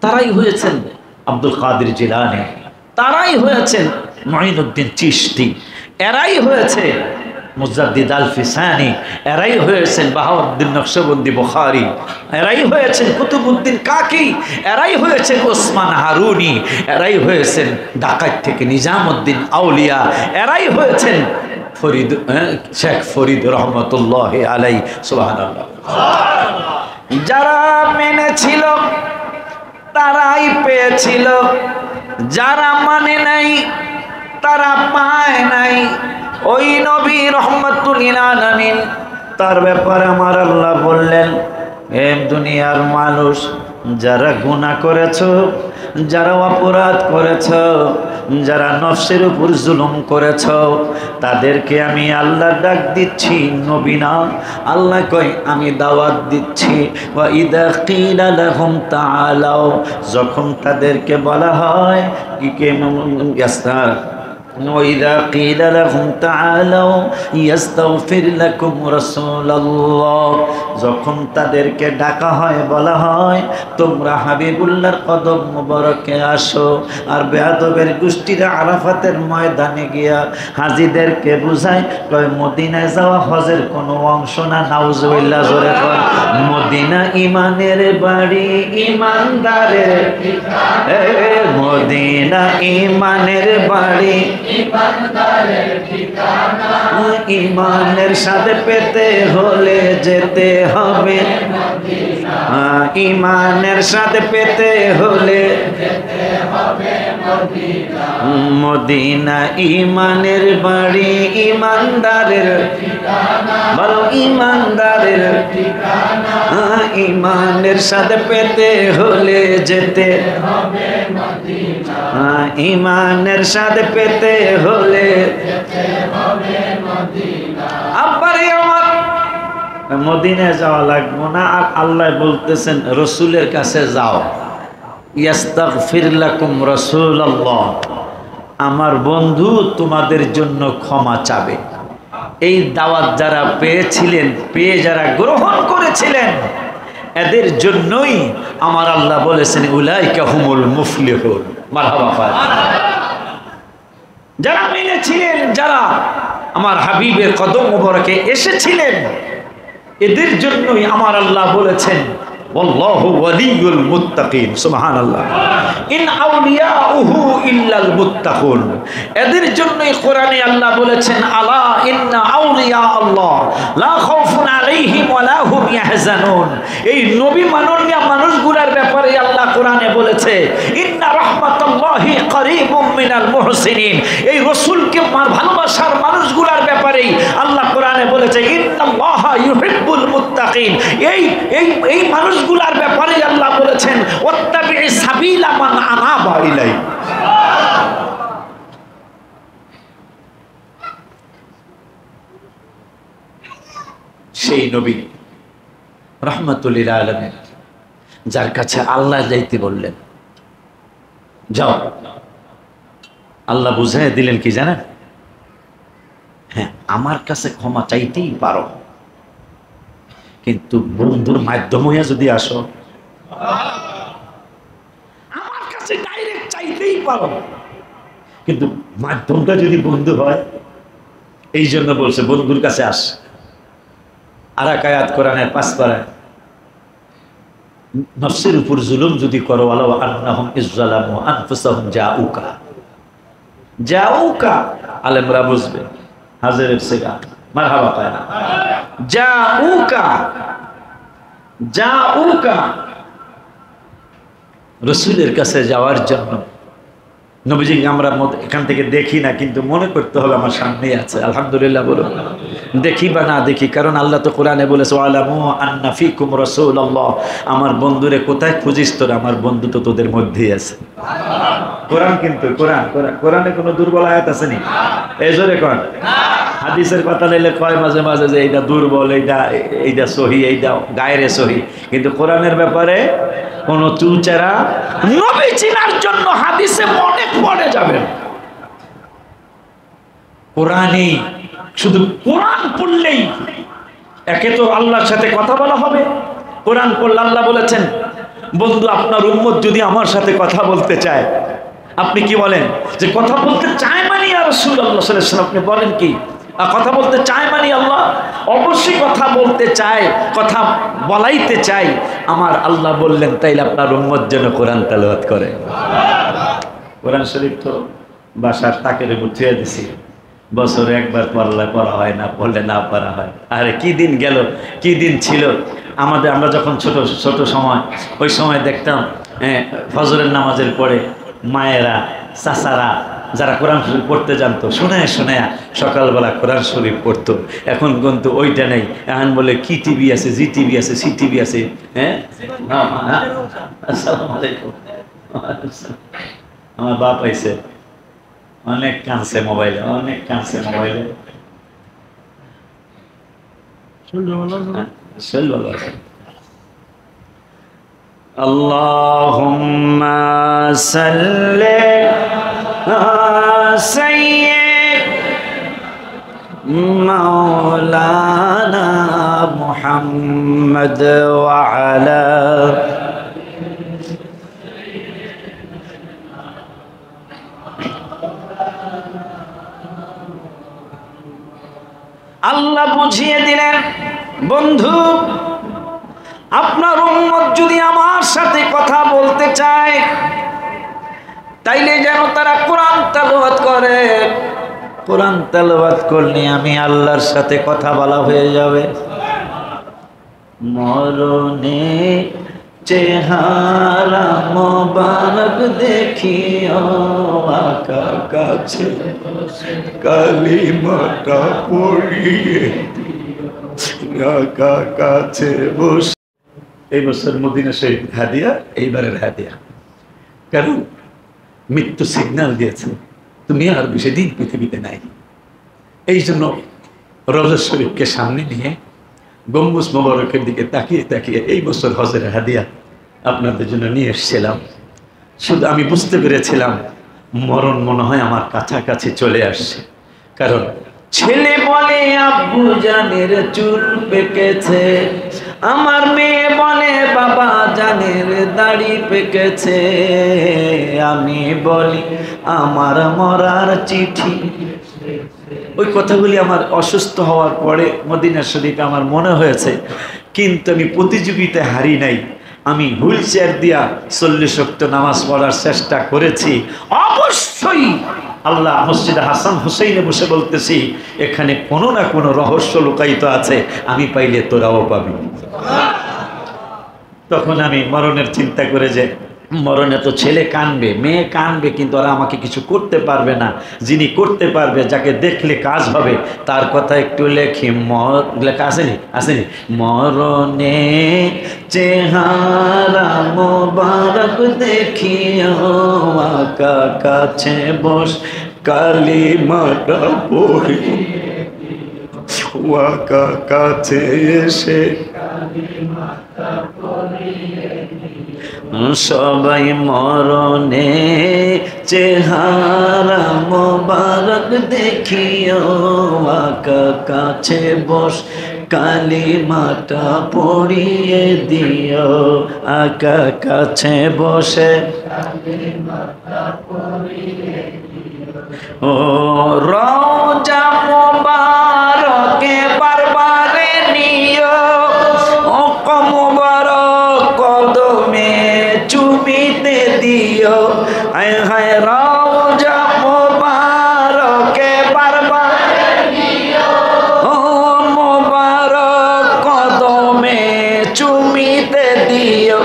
তারাই হয়েছেন আব্দুল কাদের জিলানী, তারাই হয়েছেন মুঈনুদ্দিন চিশতি, এরাই হয়েছে মুজাদ্দিদ আল ফিসানি, এরাই হয়েছেন বাহাউদ্দিন নকশবন্দি বুখারী, এরাই হয়েছেন কুতুবউদ্দিন কাকি, এরাই হয়েছেন ওসমান হারুনি, এরাই হয়েছেন ঢাকা থেকে নিজামউদ্দিন আউলিয়া, এরাই হয়েছেন ফরিদ শেখ ফরিদ রহমতুল্লাহ আলাইহি। সুবহানাল্লাহ। যারা মেনেছিল তারাই পেয়েছিল, যারা মানে নাই তারা পায় নাই। ওই নবী রহমাতুল লিল আলামিন, তার ব্যাপারে আমার আল্লাহ বললেন, হে দুনিয়ার মানুষ, যারা গুনাহ করেছ, যারা অপরাধ করেছ, যারা নফসের উপর জুলুম করেছ, তাদেরকে আমি আল্লাহ ডাক দিচ্ছি, নবী না, আল্লাহ কয় আমি দাওয়াত দিচ্ছি। ওয়া ইযা কিলা লাহুম তাআলাও, যখন তাদেরকে বলা হয় কি وإذا قيل لهم تعالوا يستغفر لكم رسول الله, যখন তাদেরকে ডাকা হয়, বলা হয় তোমরা হাবিবুল্লাহর কদম মুবারকে আসো, আর বেয়াদবের গোষ্ঠীরা আরাফাতের ময়দানে গিয়া হাজীদেরকে বুঝায়, কয় মদিনায় যাওয়া হজের কোনো অংশ না। নাউজুবিল্লাহ, জোরে কয়। মদিনা ইমানের বাড়ি, ইমানদারের ঠিকানা, মদিনা ইমানের বাড়ি, ইমানের সাথে পেতে হলে যেতে হবে, ইমানের সাথে পেতে হলে মদিনা ইমানের বাড়ি, ইমানদারের বলো ইমানদারের, ইমানের সাথে পেতে হলে যেতে, ইমানের সাথে পেতে হলে আব্বারে আমার মদিনায় যাওয়া লাগবে না। আর আল্লাহ বলতেছেন রসুলের কাছে যাও, ইস্তাগফির লাকুম রাসূলুল্লাহ, আমার বন্ধু তোমাদের জন্য ক্ষমা চাবে। এই দাওয়াত যারা পেয়েছিলেন, পেয়ে যারা গ্রহণ করেছিলেন, এদের জন্যই আমার আল্লাহ বলেছেন উলাইকা হুমুল মুফলিহুন। মারহাবা। যারা মেনেছিলেন, যারা আমার হাবিবের কদম মোবারকে এসেছিলেন, এদের জন্যই আমার আল্লাহ বলেছেন ওয়াল্লাহু ওয়ালিয়ুল মুত্তাকিন। সুবহানাল্লাহ। ইন আউলিয়াউহু ইল্লাল মুত্তাকুন। এদের জন্যই কোরআনে আল্লাহ বলেছেন আলা ইন্না আউলিয়া আল্লাহ লা খাউফুন আলাইহিম ওয়া লা হুম ইয়াহজানুন। এই নবী মাননীয় মানুষগুলোর ব্যাপারে আল্লাহ কোরআনে বলেছে ইন্না রাহমাতাল্লাহি করিবুম মিনাল মুহসিনিন। এই রাসূলকে ভালোবাসার মানুষগুলোর ব্যাপারেই আল্লাহ কোরআনে বলেছে ইন্নাল্লাহা ইউহিব্বুল মুত্তাকিন। এই মানুষগুলোর ব্যাপারে আল্লাহ বলেছেন ওয়াত্তাবি'i সাবিলা মান আনাবা ইলাই। সেই নবী রাহমাতুল লিল আলামিন, যার কাছে আল্লাহ যাইতে বললেন, যাও। আল্লাহ বুঝাই দিলেন কি জানেন? হ্যাঁ, আমার কাছে ক্ষমা চাইতেই পারো, কিন্তু বন্ধুর মাধ্যম হইয়া যদি আসো, আমার কাছে ডাইরেক্ট চাইতেই পারো, কিন্তু মাধ্যমটা যদি বন্ধু হয়। এই জন্য বলছে বন্ধুর কাছে আস। আর এক আয়াত কোরআনের 5 পারায়, নফসের উপর জুলুম যদি করো ওয়ালাউ আন্নাহুম ইযলামু আনফুসাহুম জাউকা। আলেমরা বুঝবে, হাজিরের সেগা মারহাবা পায় না। জাউকা রাসূলের কাছে যাওয়ার জন্য। নবীজিকে আমরা এখান থেকে দেখি না, কিন্তু মনে করতে হবে আমার সামনেই আছে। আলহামদুলিল্লাহ বলুন। দেখি বা না দেখি, কারণ আল্লাহ তো কোরআনে বলেছে ওয়ালামু আন্না ফীকুম রাসূলুল্লাহ। আমার বন্ধুরে কোথায় খুঁজিস তোরা? আমার বন্ধু তো তোদের মধ্যেই আছে। কোরআন কিন্তু কোরআনে কোনো দুর্বল আয়াত আছে নি? এই জোরে কোন হাদিসের কথা নিলে কয় মাঝে মাঝে যে এইটা দুর্বল, এইটা সহি, এইটা গায়রে সহি, কিন্তু কোরআনের ব্যাপারে কোন চুলচেরা নবী চিনার জন্য হাদিসে অনেক পড়ে যাবেন। কোরআনই, শুধু কোরআন পড়লেই একে তো আল্লাহর সাথে কথা বলা হবে। কোরআন পড়লে আল্লাহ বলেছেন বন্ধু আপনার উম্মত যদি আমার সাথে কথা বলতে চায়, আপনি কি বলেন? যে কথা বলতে চায় মানে ইয়া রাসূলুল্লাহ সাল্লাল্লাহু আলাইহি ওয়াসাল্লাম, আপনি বলেন কি? কথা বলতে চায় মানে আল্লাহ অবশ্যই কথা বলতে চায়, কথা বলাইতে চাই। আমার আল্লাহ বললেন তাইলে আপনার উম্মত যেন কোরআন তেলাওয়াত করে। কোরআন শরীফ তো বাসার তাকের বুঝিয়ে দিছি, বছরে একবার পড়া হয় না, পড়লে না পড়া হয়। আরে কি দিন গেল, কি দিন ছিল আমাদের। আমরা যখন ছোট সময়, ওই সময় দেখতাম ফজরের নামাজের পরে মায়েরা, চাচারা যারা কোরআন শরীফ পড়তে জানতো, শোনায় সকালবেলা কোরআন শরীফ পড়তো। এখন কিন্তু ওইটা নেই। এখন বলে কি টিভি আছে, জি টিভি আছে, সি টিভি আছে। হ্যাঁ, আসসালামু আলাইকুম। আমার বাপ আইছে, অনেক কানছে মোবাইলে, ভালো আছে। আল্লাহুম্মা সাল্লি সাইয়্যিদ মাওলানা মুহাম্মদ ওয়া আলা আল্লাহ বুঝিয়ে দিলেন বন্ধু আপনার উম্মত যদি আমার সাথে কথা বলতে চায় তাইলে যেন তারা কোরআন তেলাওয়াত করে। কোরআন তেলাওয়াত করলে আমি আল্লাহর সাথে কথা বলা হয়ে যাবে। মরণে চেহারা মোবারক দেখিও আকা কাছে কালিমাটা পড়িয়ে আকা কাছে বসে। এই বছর মদিনা শরীফ হাদিয়া, এইবারের হাদিয়া, কারণ মৃত্যু সিগন্যাল দিয়েছে তুমি আর বেশি দিন পৃথিবীতে নাই। এই জন্য রওজা শরীফকে সামনে নিয়ে গম্বুজ মোবারকের দিকে তাকিয়ে এই বছর হজের হাদিয়া আপনাদের জন্য নিয়ে এসেছিলাম। শুধু আমি বুঝতে পেরেছিলাম মরণ মনে হয় আমার কাছাকাছি চলে আসছে। কারণ ছেলে বলে আব্বু জানের চুল পেকেছে, আমার মেয়ে বলে বাবা জানের দাড়ি পেকেছে, আমি বলি আমার মরার চিঠি। ওই কথাগুলি আমার অসুস্থ হওয়ার পরে মদিনা শরীফে আমার মনে হয়েছে, কিন্তু আমি প্রতিযোগিতায় হারি নাই। আমি হুইল চেয়ার দিয়া 40 ওয়াক্ত নামাজ পড়ার চেষ্টা করেছি। অবশ্যই আল্লাহ মসজিদে হাসান হুসাইনে বসে বলতেছি, এখানে কোনো না কোনো রহস্য লুকায়িত আছে, আমি পাইলে তোরাও পাবি। তখন আমি মরণের চিন্তা করে যে মরণে তো ছেলে কানবে, মেয়ে কানবে, কিন্তু ওরা আমাকে কিছু করতে পারবে না। যিনি করতে পারবে, যাকে দেখলে কাজ হবে, তার কথা একটু লেখি। লেখা আসেনি? আসেনি? মরণে চেহারা মোবারক দেখিও, আকা কাছে বস কালিমাটা পড়ি, ওয়াকা কাছে এসে সবাই মরণে চেহারা মোবারক দেখিও, আকা কাছে বস কালিমাটা পড়িয়ে দিও, আকা কাছে বসে ও রওজা মোবারকে বারবারে নিও, ও মোবারক কদমে চুমিতে দিও, হায় হায় রওজা মোবারকে বারবারে নিও, ও মোবারক কদমে চুমিতে দিও,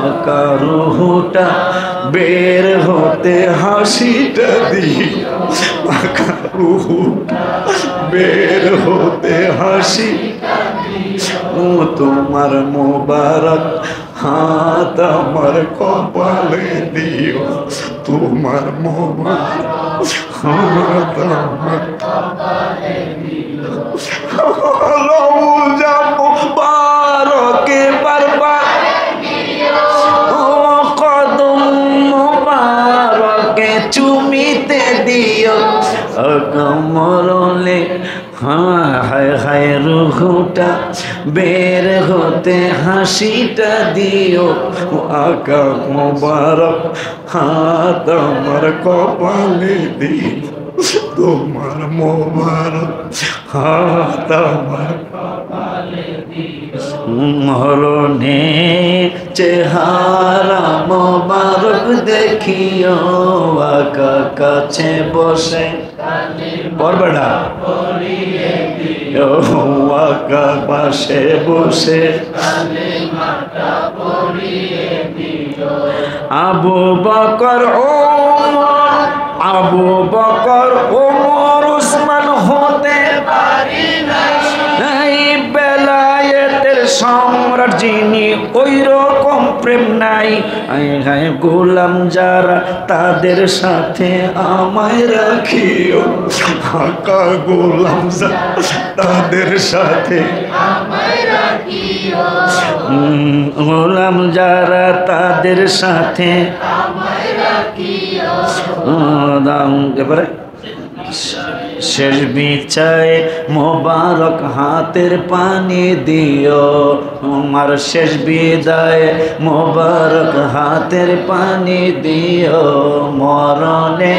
আকা রুহটা বের হতে হাসিটা দিও, আকা রুহটা বের হতে হাসি, ও তোমার মোবারক হাত আমার কপালে দিও, তোমার মোবারক হাত আমার কপালে দিও, রওজা মোবারকে বারবারে দিও, ও কদম মোবারকে চুমিতে দিও, মরলে হায় হায় রুহটা বের হতে হাসিটা দিও, আকা মোবারক হাত আমার কপালে দিও, তোমার মোবারক হাত আমার কপালে দিও, মরণে চেহারা মোবারক দেখিও, আকা কাছে বসে পড়বেটা আকা পাশে বসে আবু বকর ওমর, আবু বকর ওমর উসমান হতে পারি নাই, বেলায়েতের সম্রাট যিনি ওই রকম প্রেম নাই, গোলাম যারা তাদের সাথে আমায় রাখিও, আকা গোলাম তাদের সাথে আমায় রাখিও, গোলাম যারা তাদের সাথে আমায় রাখিও, এবারে শেষ বিছায় মোবারক হাতের পানি দিও, আমার শেষ বিদায় মোবারক হাতের পানি দিও, মরণে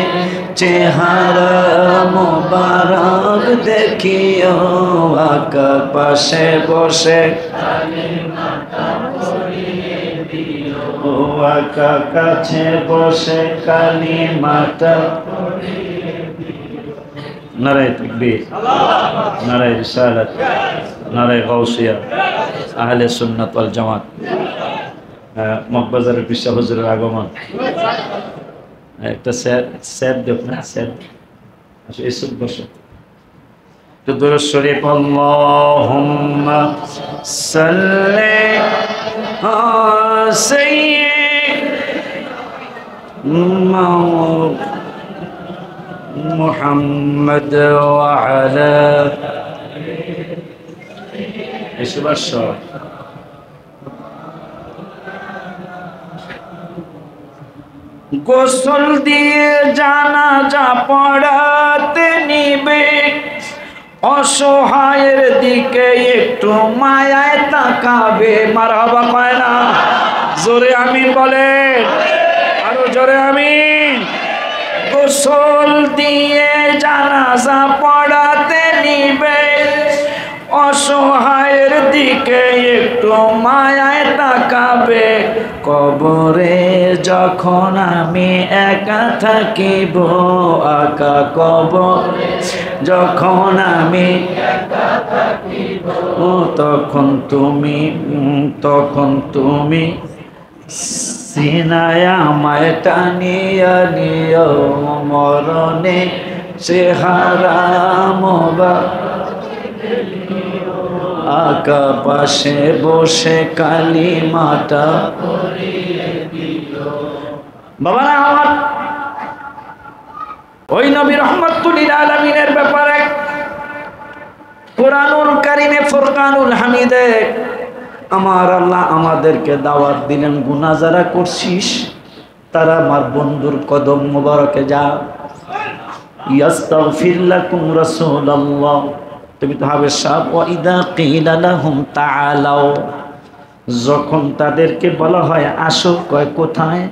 চেহারা মোবারক দেখিও, আকা পাশে বসে ও আকা কাছে বসে কালিমাটা নারায়ে তাকবীর, নারায়ে রিসালাত, নারায়ে গাউসিয়া, আহলে সুন্নাত ওয়াল জামাত, মগবাজারের পিসা হুজুরের আগমন। একটা স্যার দেখ না, স্যার আচ্ছা এসব বসো তো দুরূদ শরীফ। আল্লাহুম্মা সাল্লি আলা সাইয়্যিদিনা মুহাম্মদ ওয়া আলা এসব বসো। গোসল দিয়ে জানাজা পড়াতে নিবে, অসহায়ের দিকে একটু মায়ায় তাকাবে। মারহাবা কয় না? জোরে আমিন বলেন, আরো জোরে আমিন। গোসল দিয়ে জানাজা পড়াতে নিবে, অসহায়ের দিকে একটু মায়ায় তাকাবে। কবরে যখন আমি একা থাকিব, আকা কবরে যখন আমি একা থাকিব, তখন তুমি সিনায় আমায় টানিয়া নিও, মরণে চেহারা আকা পাশে বসে কালিমাটা বাবারা আমার। ওই নবী রাহমাতুল লিল আলামিনের ব্যাপারে কুরআনুল কারীমে ফুরকানুল হামিদে আমার আল্লাহ আমাদেরকে দাওয়াত দিলেন, গুনাহ যারা করছিস তারা আমার বন্ধুর কদম মোবারকে যা। ইয়াস্তাগফির লাকুম রাসূলুল্লাহ, তুমি তো হবে সাহেব। ওয়াইদা কিলা লাহুম তাআলাও, যখন তাদেরকে বলা হয় আসো, কয় কোথায়?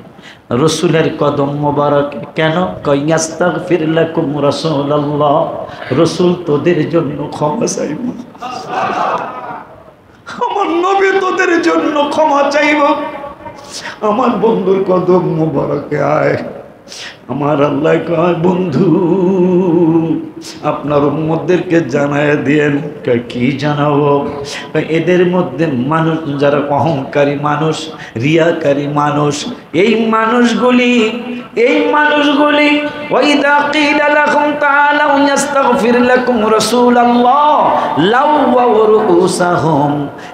রসুলের কদম মোবারক। কেন? কয় ইয়াস্তাগফির লাকুম রাসূলুল্লাহ, রসুল তোদের জন্য ক্ষমা চাইব, আমার নবী তোদের জন্য ক্ষমা চাইব, আমার বন্ধুর কদম মোবারকে আয়। আমার আল্লাহ কয় বন্ধু আপনার উম্মতদেরকে জানায় দিয়েন। কি জানাবো? এদের মধ্যে মানুষ যারা অহংকারী মানুষ, রিয়াকারী মানুষ, এই মানুষগুলি ওয়াইদা কিলা লাহুম তাআলাউ ইস্তাগফির লাকুম রাসূলুল্লাহ লাওয়াউ রুউসাহুম,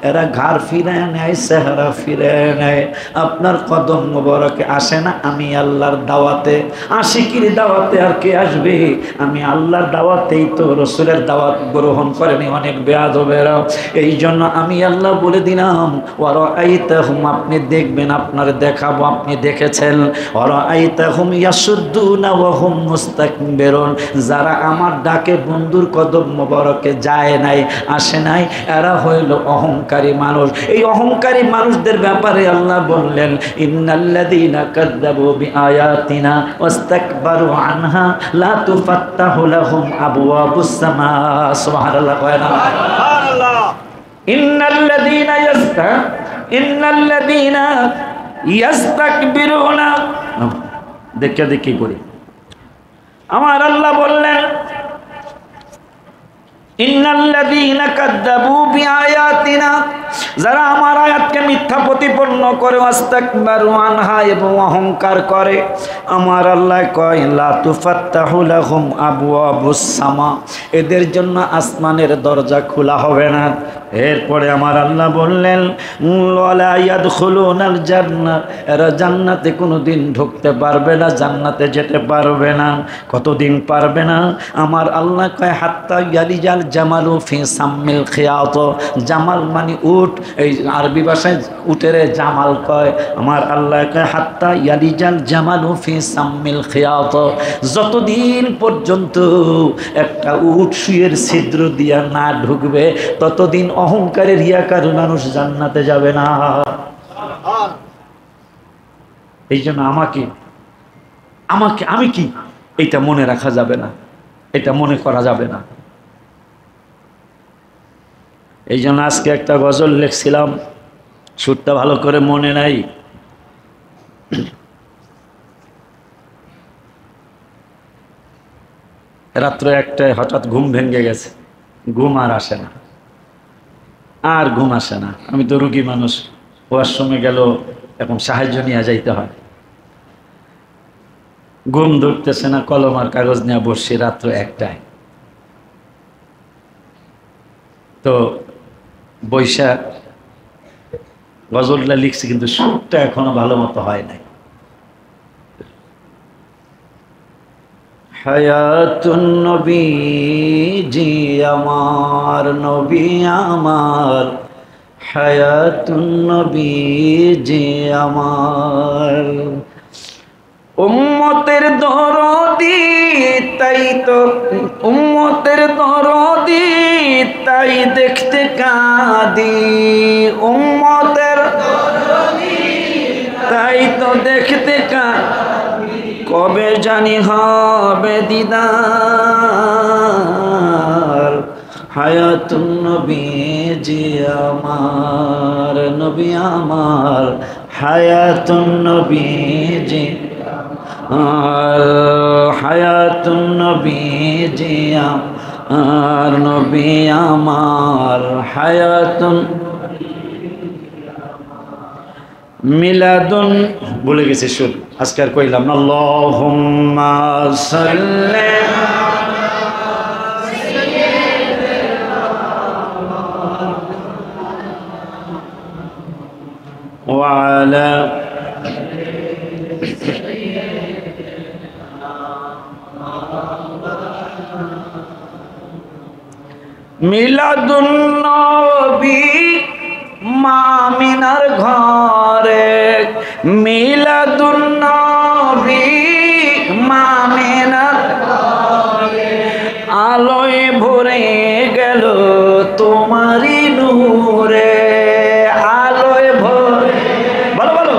এরা ঘাড় ফিরায় নেয়, চেহারা ফিরায় নেয়। আপনার কদম মোবারকে আসে না? আমি আল্লাহর দাওয়াতে, আশিকির দাওয়াতে আর কে আসবে? আমি আল্লাহর দাওয়াতেই তো রসুলের দাওয়াত গ্রহণ করেনি অনেক বেয়াদবেরা। এই জন্য আমি আল্লাহ বলে দিলাম ওয়ারাআইতাহুম, আপনি দেখবেন, আপনার দেখাবো, আপনি দেখেছেন। ওয়ারাআইতাহুম ইয়াসুদ্দুনা ওয়া হুম মুস্তাকবিরুন, যারা আমার ডাকে বন্ধুর কদম মোবারকে যায় নাই, আসে নাই, এরা হইল অহংকারী মানুষ। এই অহংকারী মানুষদের ব্যাপারে আল্লাহ বললেন ইন্নাল্লাযীনা কাযযাবু বিআয়াতিনা ওয়াস্তাকবারু আনহা লা তুফাত্তাহু লাহুম আবওয়াবুস সামা। সুবহানাল্লাহ কয় না? সুবহানাল্লাহ। ইন্নাল্লাযীনা ইয়াস্তাকবিরুনা, দেখি করি। আমার আল্লাহ বললেন ইন্নাল্লাযীনা কাযযাবু বিআয়াতিনা, যারা আমার আয়াতকে মিথ্যা প্রতিপন্ন করে, ওয়াস্তাকবারু আনহা, এবং অহংকার করে, আমার আল্লাহ কয় লা তুফাত্তাহু লাহুম আবওয়াবুস সামা, এদের জন্য আসমানের দরজা খোলা হবে না। এরপরে আমার আল্লাহ বললেন ওয়ালা ইয়াদখুলুনাল জান্নাহ, এরা জান্নাতে কোনোদিন ঢুকতে পারবে না, জান্নাতে যেতে পারবে না। কতদিন পারবে না? আমার আল্লাহ কয় হাত্তা ইয়ালিজাল জামালু ফি সাম্মিল খিয়াত, জামাল মানে উট, এই আরবি ভাষায় উটের জামাল কয়। আমার আল্লাহ কয় হাত্তা ইয়ালিজাল জামালু ফি সাম্মিল খিয়াত, যতদিন পর্যন্ত একটা উট সুয়ের ছিদ্র দিয়া না ঢুকবে ততদিন অহংকারে রিয়াকার মানুষ জান্নাতে যাবে না। এই জন্য আমি কি এটা মনে রাখা যাবে না, এটা মনে করা যাবে না। এই জন্য আজকে একটা গজল লিখছিলাম, সুরটা ভালো করে মনে নাই। রাত্র একটায় হঠাৎ ঘুম ভেঙে গেছে, ঘুম আর আসে না, আর ঘুম আসে না। আমি তো রুগী মানুষ, ওয়াশরুমে গেল এখন সাহায্য নিয়ে যাইতে হয়, ঘুম ধরতেছে না, কলম আর কাগজ নিয়ে বসছি রাত্র একটায়। তো বৈশা গজলটা লিখছি, কিন্তু সুরটা এখনো ভালো মতো হয় নাই। হায়াতুন নবী জি আমার, নবী আমার, হায়াতুন নবী জি আমার, উম্মতের দরদি তাই তো, উম্মতের দরদি তাই দেখতে কাঁদি, উম্মতের দরদি তাই তো দেখতে কাঁদি, কবে জানি হবে দিদার, হায়াতুন নবীজি আমার, নবী আমার, হায়াতুন নবীজি আর, হায়াতুন নবীজি আর, নবী আমার, হায়াতুন মিলাদুন ভুলে গেছি সুর, আজকে আর কইলাম না। আল্লাহুম্মা সাল্লি ওয়া আলা মিলাদুন নবী মা আমিনার ঘরে, মিলাদুন নবী মা আমিনার ঘরে, আলোয় ভরে গেল তোমারি নূরে, আলোয় ভরে, বলো বলো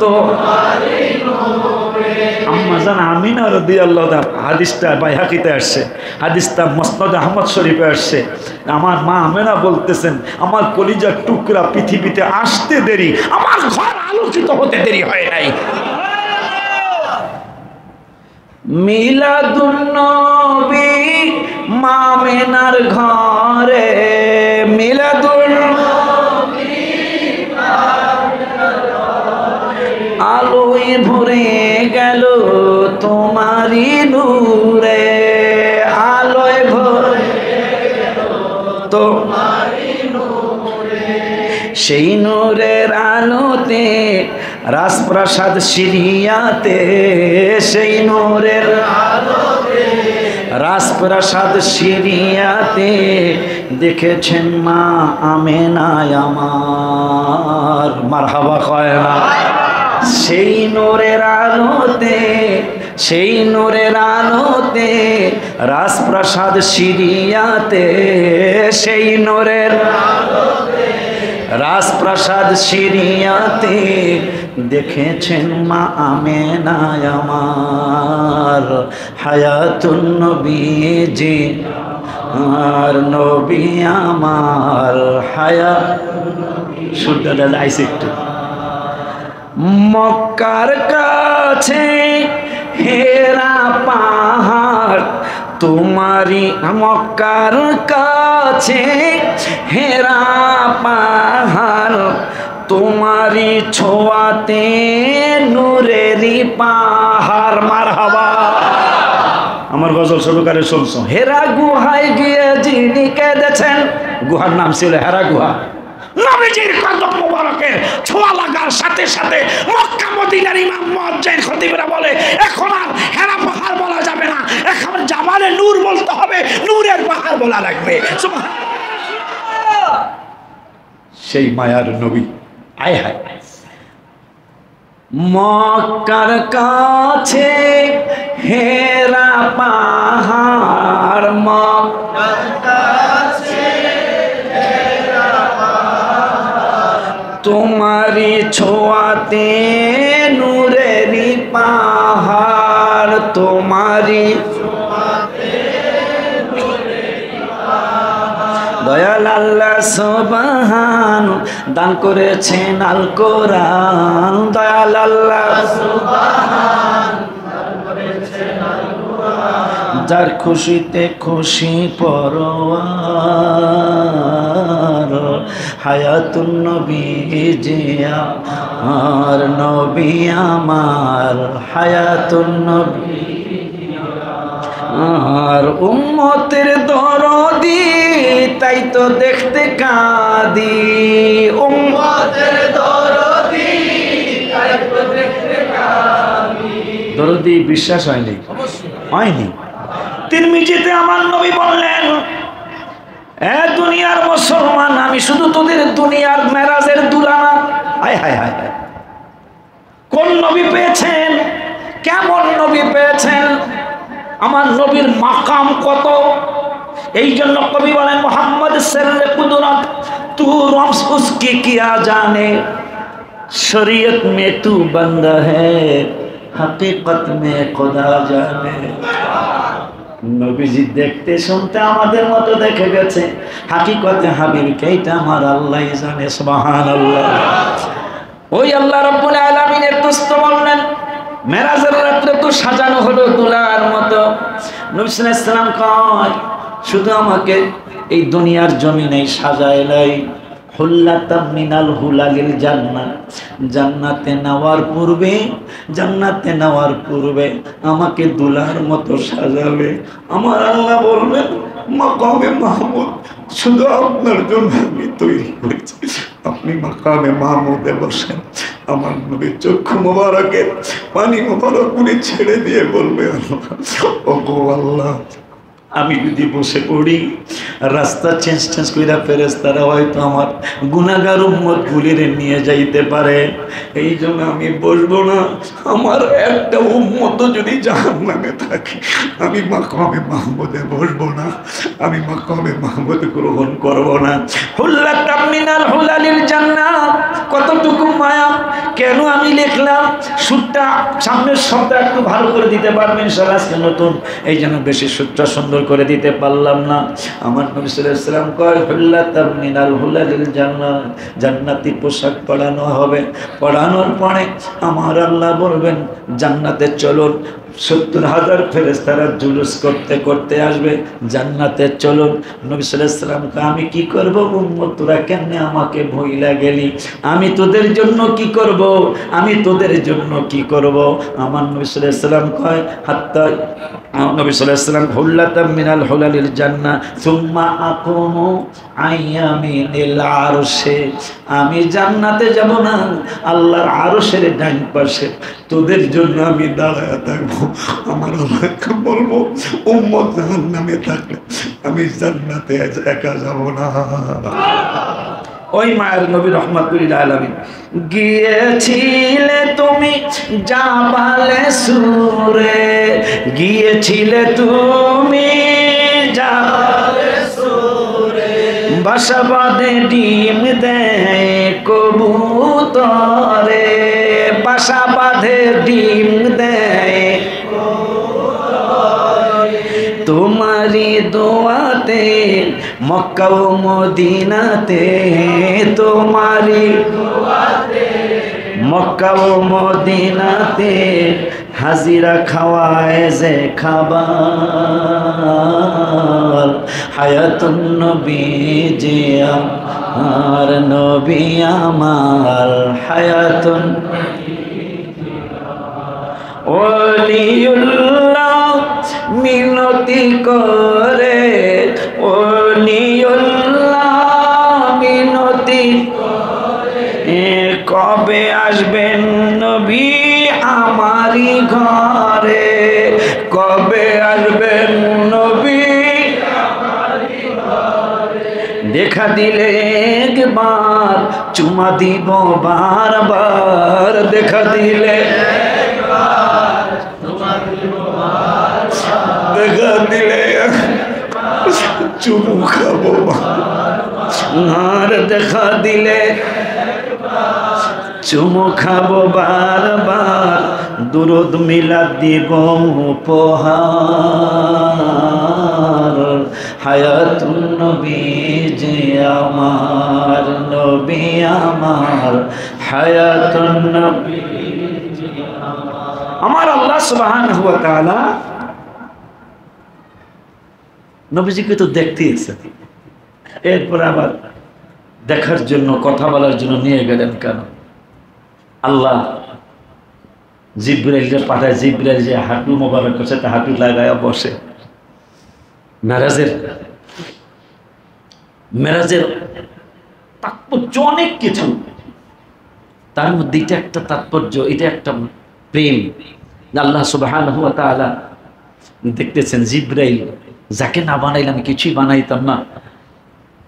তোমারি নূরে। আম্মা জান আমিনা রাদিয়াল্লাহু তাআলা, হাদিসটা বাইহাকিতে আসছে, হাদিসটা মুসনাদ আহমদ শরীফে আসছে। আমার মা আমেনা বলতেছেন, আমার কলিজার টুকরা পৃথিবীতে আসতে দেরি, আমার ঘর আলোকিত হতে দেরি হয় নাই। মিলাদুন নবী মা আমেনার ঘরে, মিলাদুন নবী মা আমেনার ঘরে, আলোয় ভরে গেল তোমারি নূরে, আলোয় ভরে গেল তোমারি নূরে, সেই নূরের আলোতে রাজপ্রাসাদ সিরিয়াতে, সেই নূরের আলোতে রাজপ্রাসাদ সিরিয়াতে দেখেছেন মা আমেনা আমার, মারহাবা কয় না। সেই নূরের আলোতে, সেই নূরের আলোতে রাজপ্রাসাদ সিরিয়াতে, সেই নূরের আলোতে রাজপ্রাসাদ সিরিয়াতে দেখেছেন মা আমেনা আমার, হায়াতুন নবীজি আর, নবী আমার, হায়াতুন নবী। শুদ্ধটা আইছে একটু। মক্কার কাছে হেরা পাহাড় তোমারি, মক্কার কাছে হেরা পাহাড় তোমারি ছোঁয়াতে নূরেরি পাহাড়, মারহাবা। আমার গজল সরকারে শুনছো, হেরা গুহায় গিয়ে যিনি কেঁদেছেন, গুহার নাম ছিল হেরা গুহা, নবীজির কদম মোবারকের ছোঁয়া লাগার সাথে সাথে মক্কা মদিনার ইমাম মুয়াজ্জিন খতিবরা বলে, এখন আর হেরা পাহাড় বলা যাবে না, এখন জামালে নূর বলতে হবে, নূরের পাহাড় বলা লাগবে। সুবহানাল্লাহ। সেই মায়ার নবী, আয় হায়। মক্কার কাছে হেরা পাহাড়, মক্কার কাছে তোমারি ছোঁয়াতে নূরেরি পাহাড়, তোমারি ছোঁয়াতে নূরেরি পাহাড়, দয়াল আল্লাহ সুবহান দান করেছেন আল কোরআন, দয়াল আল্লাহ সুবহান দান করেছেন আল কোরআন, যার খুশিতে খুশি পরওয়ার, হায়াতুন নবীজি আমার, নবী আমার, হায়াতুন নবীজি আমার, উম্মতের দরদি তাই তো দেখতে কাঁদি, উম্মতের দরদি তাই তো দেখতে কাঁদি। দরদি বিশ্বাস হয়নি? হয়নি। তিরমিজিতে আমার নবী বললেন, এ দুনিয়ার মুসলমান, আমি শুধু তোদের দুনিয়ার মেরাজের দুলানা। হায় হায় হায় হায়, কোন নবী পেয়েছেন? আমার নবীর মাকাম কত। এই জন্য কবি বলেন মোহাম্মদ সেররে কুদরত তু রমস উসকি কিয়া জানে, শরীয়ত মে তু বন্দা হ্যায় হकीकत में खुदा जाने। নবীজি দেখতে শুনতে আমাদের মতো দেখে গেছে, হাকিকতে হাবিবকে এটা আমার আল্লাহ জানে। সুবহানাল্লাহ। ওই আল্লাহ রাব্বুল আলামিনের দোস্ত বললেন মেরাজের রাত্রে তো সাজানো হলো তুলার মতো। নবী সাল্লাল্লাহু আলাইহি সাল্লাম কয় শুধু আমাকে এই দুনিয়ার জমিনেই সাজায় নাই, হুল্লাতাম মিনাল হুলালিল জান্নাত, জান্নাতে নেওয়ার পূর্বে আমাকে দুলার মতো সাজাবে। আমার আল্লাহ বলবেন মাকামে মাহমুদ শুধু আপনার জন্য আমি তৈরি করেছি, আপনি মাকামে মাহমুদে বসেন। আমার নবীর চক্ষু মোবারকের পানি মোবারক উনি ছেড়ে দিয়ে বলবে ওগো আল্লাহ, আমি যদি বসে পড়ি রাস্তা চেঞ্জ কইরা ফেরেশতারা হয়তো আমার গুনাহগার উম্মত গুলিরে নিয়ে যাইতে পারে, এই জন্য আমি বসবো না। আমার একটা উম্মত যদি জাহান্নামে থাকে আমি মাকামে মাহমুদে বসবো না, আমি মাকামে মাহমুদ গ্রহণ করব না। হুল্লাতাম মিনাল হুলালিল জান্নাত, কতটুকু মায়া। কেন আমি লিখলাম সুরটা, সামনের শব্দ একটু ভালো করে দিতে পারবেন ইনশাআল্লাহ, আজকে নতুন এই জন্য বেশি সুরটা সুন্দর করে দিতে পারলাম না। আমার নবী সাল্লাল্লাহু আলাইহি ওয়াসাল্লাম কয় হুল্লাতাম মিনাল হুলালিল জান্নাত, জান্নাতি পোশাক পরানো হবে। পরানোর পরে আমার আল্লাহ বলবেন জান্নাতে চলুন। 70,000 ফেরেশতারা জুলুস করতে করতে আসবে, জান্নাতে চলুন। নবী সাল্লাল্লাহু আলাইহি ওয়াসাল্লাম কয় আমি কি করব উম্মত, তোরা কেমনে আমাকে ভুইলা গেলি, আমি তোদের জন্য কি করব, আমি তোদের জন্য কি করব। আমার নবী সাল্লাল্লাহু আলাইহি ওয়াসাল্লাম কয় হাত্তা নবী সাল্লাল্লাহু আলাইহি ওয়াসাল্লাম হুল্লাতাম মিনাল হুলালিল জান্নাহ সুম্মা আকুমু আইয়ামিনিল আরশে, আমি জান্নাতে যাব না, আল্লাহর আরশের ডান পাশে তোদের জন্য আমি দাঁড়ায় থাকবো। আমার আল্লাহকে বলবো উম্মত জাহান্নামে থাকলে আমি জান্নাতে একা যাব না। ওই মায়ের নবী রহমাতুল্লিল আলামিন গিয়েছিলে তুমি জাবালে সুরে, গিয়েছিলে তুমি জাবালে সুরে, বাসা বাঁধে ডিম দেয় কবুতরে, বাসা বাঁধে ডিম দেয় তোমারি দোয়াতে মক্কা ও মদিনাতে, তোমারি দোয়াতে মক্কা ও মদিনাতে হাজিরা খাওয়ায় যে খাবার। হায়াতুন নবী যে আমার নবী আমার, হায়াতুন ওলিউল্লাহ মিনতি করে, ওলিউল্লাহ মিনতি করে, কবে আসবেন নবী আমারি ঘরে, কবে আসবেন নবী আমারি ঘরে, দেখা দিলে একবার চুমা দিব বারবার, দেখা দিলে দেখা দিলে চুমু খাবো আর দেখা দিলে চুমু খাবো বারবার, দুরুদ মিলাদ দিব উপহার। হায়াতুন নবী যে আমার নবী আমার, হায়াতুন নবী আমার। আল্লাহ সুবহানাহু ওয়া তাআলা নবীজিকে তো দেখতে এসেছেন, এরপর আবার দেখার জন্য কথা বলার জন্য নিয়ে গেলেন কেন? আল্লাহ জিবরাইলকে পাঠায়, জিবরাইল যে হাঁটু মোবারকের সাথে হাঁটু লাগায়া বসে। মেরাজের তাৎপর্য অনেক কিছু, তার মধ্যে এটা একটা তাৎপর্য, এটা একটা প্রেম। আল্লাহ সুবহানাহু ওয়া তাআলা দেখতেছেন জিবরাইল যাকে না বানাইলে আমি কিছুই বানাইতাম না,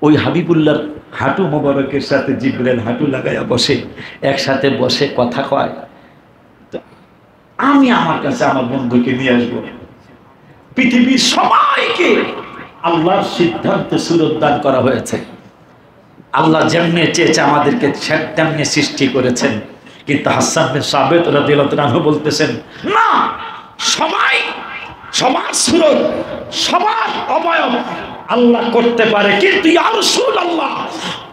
ওই হাবিবুল্লাহর হাঁটু মোবারকের সাথে জিবরাইল হাঁটু লাগাইয়া বসে, একসাথে বসে কথা কয়। আমি আমার কাছে আমার বন্ধুকে নিয়ে আসবো, পৃথিবীর সবাইকে আল্লাহর সিদ্ধান্তে সুরত দান করা হয়েছে। আল্লাহ যেমনি চেয়েছে আমাদেরকে তেমনি সৃষ্টি করেছেন। কিন্তু হাসান বিন সাবিত রাদিয়াল্লাহু আনহু বলতেছেন, না, সবাই সবার সুরত সবার অবয়ব আল্লাহ করতে পারে, কিন্তু ইয়া রাসূলুল্লাহ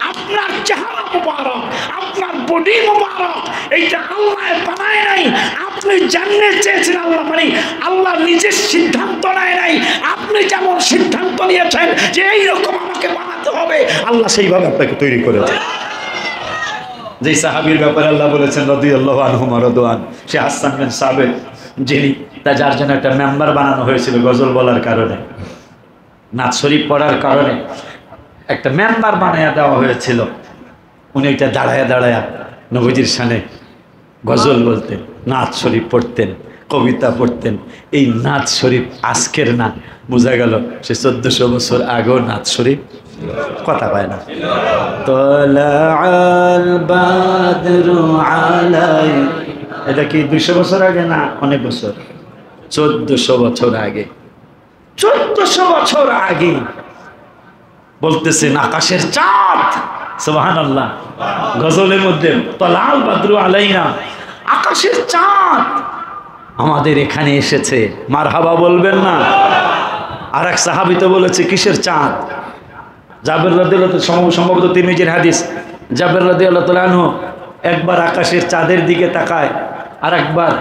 আপনার চেহারা মুবারক, আপনার বডি মুবারক এইটা আল্লাহ বানায় নাই, আপনি জানতে চেয়েছেন আল্লাহ, মানে আল্লাহ নিজের সিদ্ধান্ত নেয় নাই, আপনি যেমন সিদ্ধান্ত নিয়েছেন যে এইরকম আমাকে বানাতে হবে, আল্লাহ সেইভাবে আপনাকে তৈরি করেছেন। যে সাহাবীর ব্যাপারে আল্লাহ বলেছেন রাদিয়াল্লাহু আনহু মারদওয়ান, সে হাসান বিন সাবিত, যিনি যার জন্য একটা মেম্বার বানানো হয়েছিল গজল বলার কারণে, নাত শরীফ পড়ার কারণে একটা মেম্বার বানিয়ে দেওয়া হয়েছিল। উনি এটা দাঁড়ায়া দাঁড়ায়া নবীজির শানে গজল বলতেন, নাত শরীফ পড়তেন, কবিতা পড়তেন। এই নাত শরীফ আজকের না, বোঝা গেল সে 1400 বছর আগেও নাত শরীফ কথা পায় না। তলাআল বাদরু আলাই, এটা কি 200 বছর আগে না অনেক বছর? 1400 বছর আগে, 1400 বছর আগে বলতেছেন আকাশের চাঁদ, সুবহানাল্লাহ, গজলের মধ্যে তলাআল বাদরু আলাইনা, আকাশের চাঁদ আমাদের এখানে এসেছে, মারহাবা বলবেন না? আর এক সাহাবী তো বলেছে কিসের চাঁদ? জাবের রাদিয়াল্লাহু তাআলা, সম্ভবত তিরমিজির হাদিস, জাবের রাদিয়াল্লাহু তাআলা আনহু একবার আকাশের চাঁদের দিকে তাকায়, আর একবার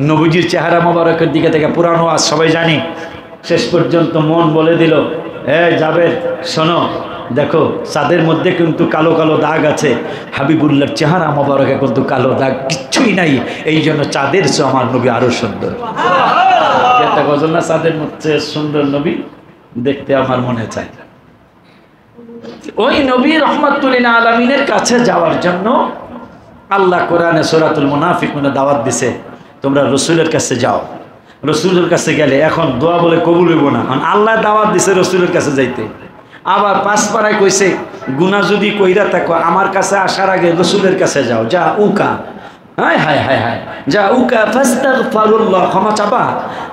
নবীজির চেহারা মোবারকের দিকে তাকায়। পুরানো আজ সবাই জানি, শেষ পর্যন্ত মন বলে দিল, জাবের শোনো, দেখো চাঁদের মধ্যে কিন্তু কালো কালো দাগ আছে, হাবিবুল্লাহর চেহারা মোবারকে কিন্তু কালো দাগ কিচ্ছুই নাই, এই জন্য চাঁদের চেয়ে আমার নবী আরো সুন্দর। একটা গজল না, চাঁদের মধ্যে সুন্দর নবী দেখতে আমার মনে চায়। ওই নবী রহমাতুল আলামিনের কাছে যাওয়ার জন্য আল্লাহ কোরআনে সূরাতুল মুনাফিকুনে দাওয়াত দিছে, তোমরা রসুলের কাছে যাও। রসুলের কাছে গেলে এখন দোয়া বলে কবুল হইব না, কারণ আল্লাহ দাওয়াত দিছে রসুলের কাছে যাইতে। আবার পাঁচ পাড়ায় কইছে, গুনাহ যদি কইরা থাকো আমার কাছে আসার আগে রসুলের কাছে যাও, যা উকা, হায় হায় হায় হায়, যা উকা ফাস্তাগফিরুল্লাহ, ক্ষমা চাবা,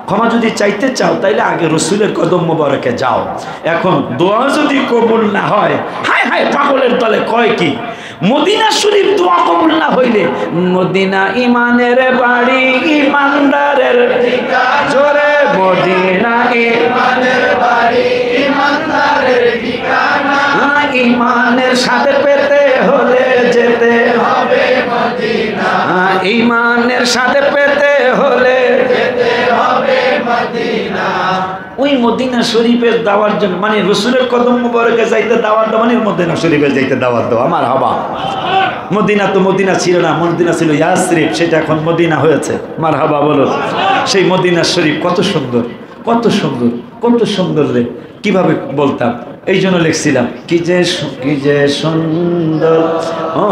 ক্ষমা যদি চাইতে চাও তাইলে আগে রসুলের কদম মোবারকে যাও। এখন দোয়া যদি কবুল না হয়, হায় হায় পাগলের দলে কয় কি, মদিনা শরীফ দোয়া কবুল না হইলে, মদিনা ইমানের বাড়ি, ইমানদারের ঠিকানা, জোরে মদিনা ইমানের বাড়ি, ইমানদারের ঠিকানা, ইমানের সাথে পেতে হলে যেতে হবে মদিনা, ইমানের সাথে পেতে হলে যেতে হবে মদিনা। ওই মদিনা শরীফের দাওয়ার জন্য, মানে রসুলের কদম মোবারকে যাইতে দাওয়াত দাও, মানে মদিনা শরীফে যাইতে দাওয়াত দাও, আমার হাবা। মদিনা তো মদিনা ছিল না, মদিনা ছিল ইয়াসরিব, সেটা এখন মদিনা হয়েছে, আমার হাবা বলো। সেই মদিনা শরীফ কত সুন্দর, কত সুন্দর, কত সুন্দর রে, কিভাবে বলতাম, এই জন্য লিখছিলাম, কি যে সুন্দর, ও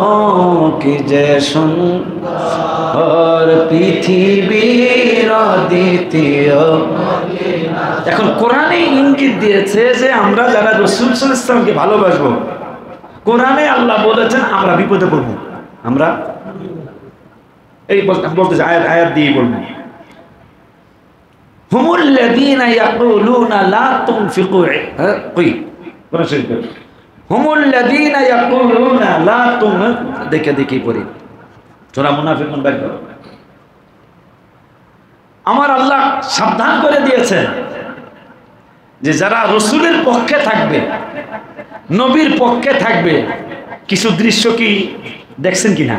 কি যে সুন্দর পৃথিবীর দ্বিতীয়। এখন কোরআনে ইঙ্গিত দিয়েছে যে আমরা যারা রাসূল সাল্লাল্লাহু আলাইহি ওয়াসাল্লামকে ভালোবাসবো, কোরআনে আল্লাহ বলেছেন আমরা বিপদে পড়বো, আমরা এই বলতেছে, আয়াত দিয়ে বলবো, হুমুল্লাযীনা ইয়াকুলুনা লা তুনফিকু, কই কোরআন শরীফে, হুমুল্লাযীনা ইয়াকুলুনা লা তুন, দেখে পড়ি সূরা মুনাফিকুন বাইর করো। আমার আল্লাহ সাবধান করে দিয়েছেন যে যারা রসুলের পক্ষে থাকবে, নবীর পক্ষে থাকবে, কিছু দৃশ্য কি দেখছেন কিনা,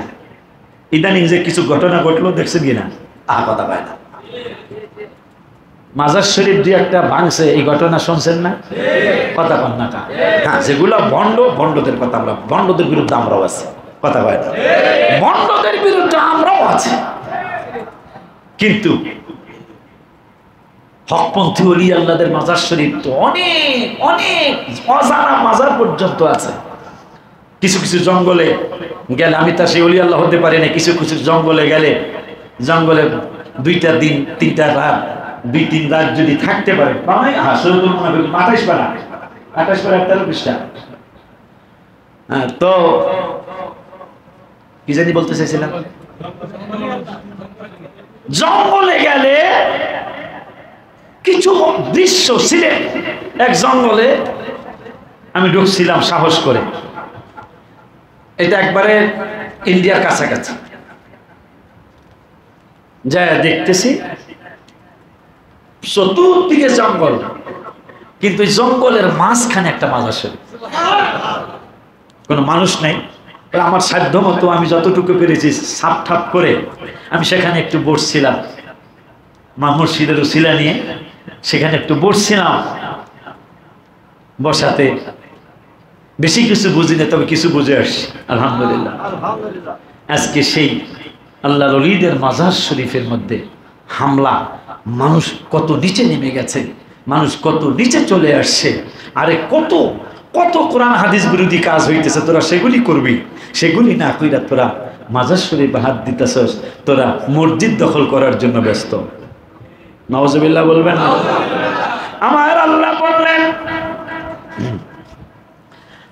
ইদানিং যে কিছু ঘটনা ঘটলো দেখছেন কিনা? কথা পায় না, মাজার শরীফ দুই একটা ভাঙছে, এই ঘটনা শুনছেন না? কথা পান না? হ্যাঁ, যেগুলো ভণ্ডদের কথা, আমরা ভণ্ডদের বিরুদ্ধে আমরাও আছি, কথা পায় না, ভণ্ডদের বিরুদ্ধে আমরাও আছি। কিন্তু হকপন্থী ওলি আল্লাহদের মাজার শরীফ তো অনেক অনেক অজানা মাজার পর্যন্ত আছে। কিছু কিছু জঙ্গলে গেলে, আমি তার সেই ওলি আল্লাহ হতে পারি না, কিছু কিছু জঙ্গলে গেলে, জঙ্গলে 2টা দিন 3টা রাত, 2-3 রাত যদি থাকতে পারে, 28 পারা 13 পৃষ্ঠা, তো কি জানি বলতে চাইছিলাম, জঙ্গলে গেলে কিছু দৃশ্য ছিলেন। এক জঙ্গলে আমি ঢুকছিলাম সাহস করে, এটা একবারে ইন্ডিয়ার কাছাকাছি, যা দেখতেছি চতুর্দিকে জঙ্গল, কিন্তু জঙ্গলের মাঝখানে একটা মাজার শরীফ, কোনো মানুষ নেই। আমার সাধ্য মতো আমি যতটুকু পেরেছি সাপ ঠাপ করে আমি সেখানে একটু বসছিলাম, মুর্শিদের উসিলা নিয়ে সেখানে একটু বসছিলাম। বসাতে বেশি কিছু বুঝি না, তবে কিছু বুঝে আসছি আলহামদুলিল্লাহ। আজকে সেই আল্লাহর ওলিদের মাজার শরীফের মধ্যে হামলা, মানুষ কত নিচে নেমে গেছে, মানুষ কত নিচে চলে আসছে। আরে কত কত কোরআন হাদিস বিরোধী কাজ হইতেছে, তোরা সেগুলি করবি, সেগুলি না কইরা তোরা মাজার শরীফে হাত দিতেছস, তোরা মসজিদ দখল করার জন্য ব্যস্ত। নাউজুবিল্লাহ বলবেন না? আমার আল্লাহ বললেন,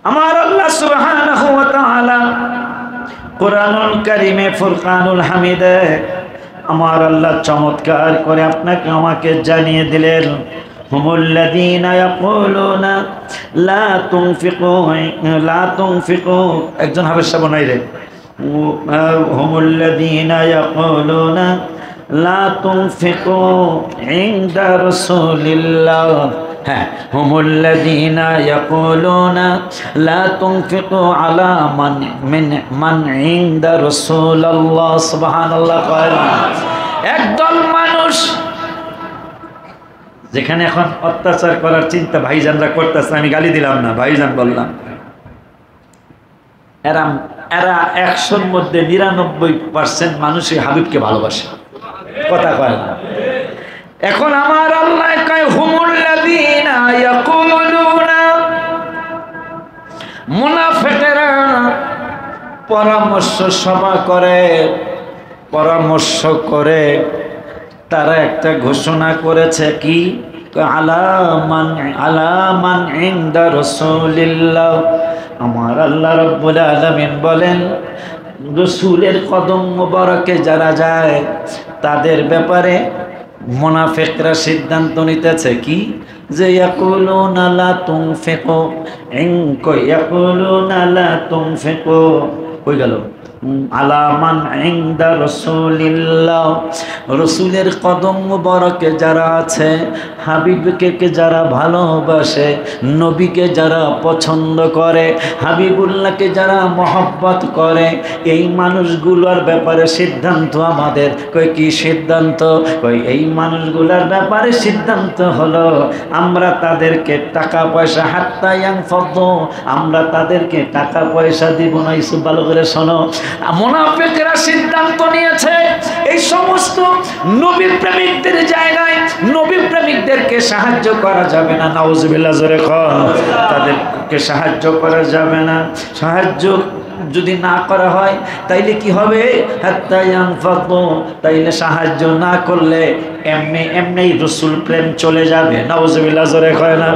আমার আল্লাহ সুবহানাহু ওয়া তাআলা কোরআনুল কারীমে ফুরকানুল হামিদে আমার আল্লাহ চমৎকার করে আপনাকে আমাকে জানিয়ে দিলেন, হুমুল্লাযীনা ইয়াকুলুনা লা তুনফিকু একজন হাফেজ সাহেব নাই রে, হুমুল্লাযীনা ইয়াকুলুনা লা তুনফিকু ইনদা রাসূলিল্লাহ, হ্যাঁ, হুমুল্লাযীনা ইয়াকুলুনা লা তুনফিকু আলা মান ইনদা রাসূলিল্লাহ। সুবহানাল্লাহ। একদল মানুষ যেখানে এখন অত্যাচার করার চিন্তা ভাইজানরা করতেছে, আমি গালি দিলাম না, ভাইজান বললাম, এরা 100-র মধ্যে 99% মানুষই হাবিবকে ভালোবাসে, কথা কয় না। এখন আমার আল্লাহ কয় হুমুল্লাযীনা ইয়াকুলুনা, মুনাফিকরা পরামর্শ সভা করে, পরামর্শ করে তারা একটা ঘোষণা করেছে, কি আলামান ইনদা রাসূলিল্লাহ। আমার আল্লাহ রাব্বুল আলামিন বলেন, রাসূলের কদম মোবারকে যারা যায় তাদের ব্যাপারে মুনাফিকরা সিদ্ধান্ত নিতেছে কি, যে ইয়াকুলুনা লা তুনফিকু ইয়াকুলুনা লা তুনফিকু, কই গেল, আলামান ইনদা রাসূলিল্লাহ, রাসূলের কদম মুবারকে যারা আছে, হাবিবকে যারা ভালোবাসে, নবীকে যারা পছন্দ করে, হাবিবুল্লাহকে যারা মহব্বত করে, এই মানুষগুলোর ব্যাপারে সিদ্ধান্ত আমাদের। কই কি সিদ্ধান্ত? কই এই মানুষগুলোর ব্যাপারে সিদ্ধান্ত হলো আমরা তাদেরকে টাকা পয়সা হাত্তা ইয়ানফাদু, আমরা তাদেরকে টাকা পয়সা দিব না। ইসু ভালো করে শোনো, মুনাফিকরা সিদ্ধান্ত নিয়েছে এই সমস্ত নবী প্রেমিকদের জায়গায় নবী প্রেমিকদেরকে সাহায্য করা যাবে না। নাউজুবিল্লাহ, জোরে কর, তাদেরকে সাহায্য করা যাবে না। সাহায্য যদি না করা হয় তাইলে কি হবে, হাত্তা ইয়ানফাদু, তাইলে সাহায্য না করলে এমনি রাসূল প্রেম চলে যাবে। নাউজুবিল্লাহ, জোরে কয় না,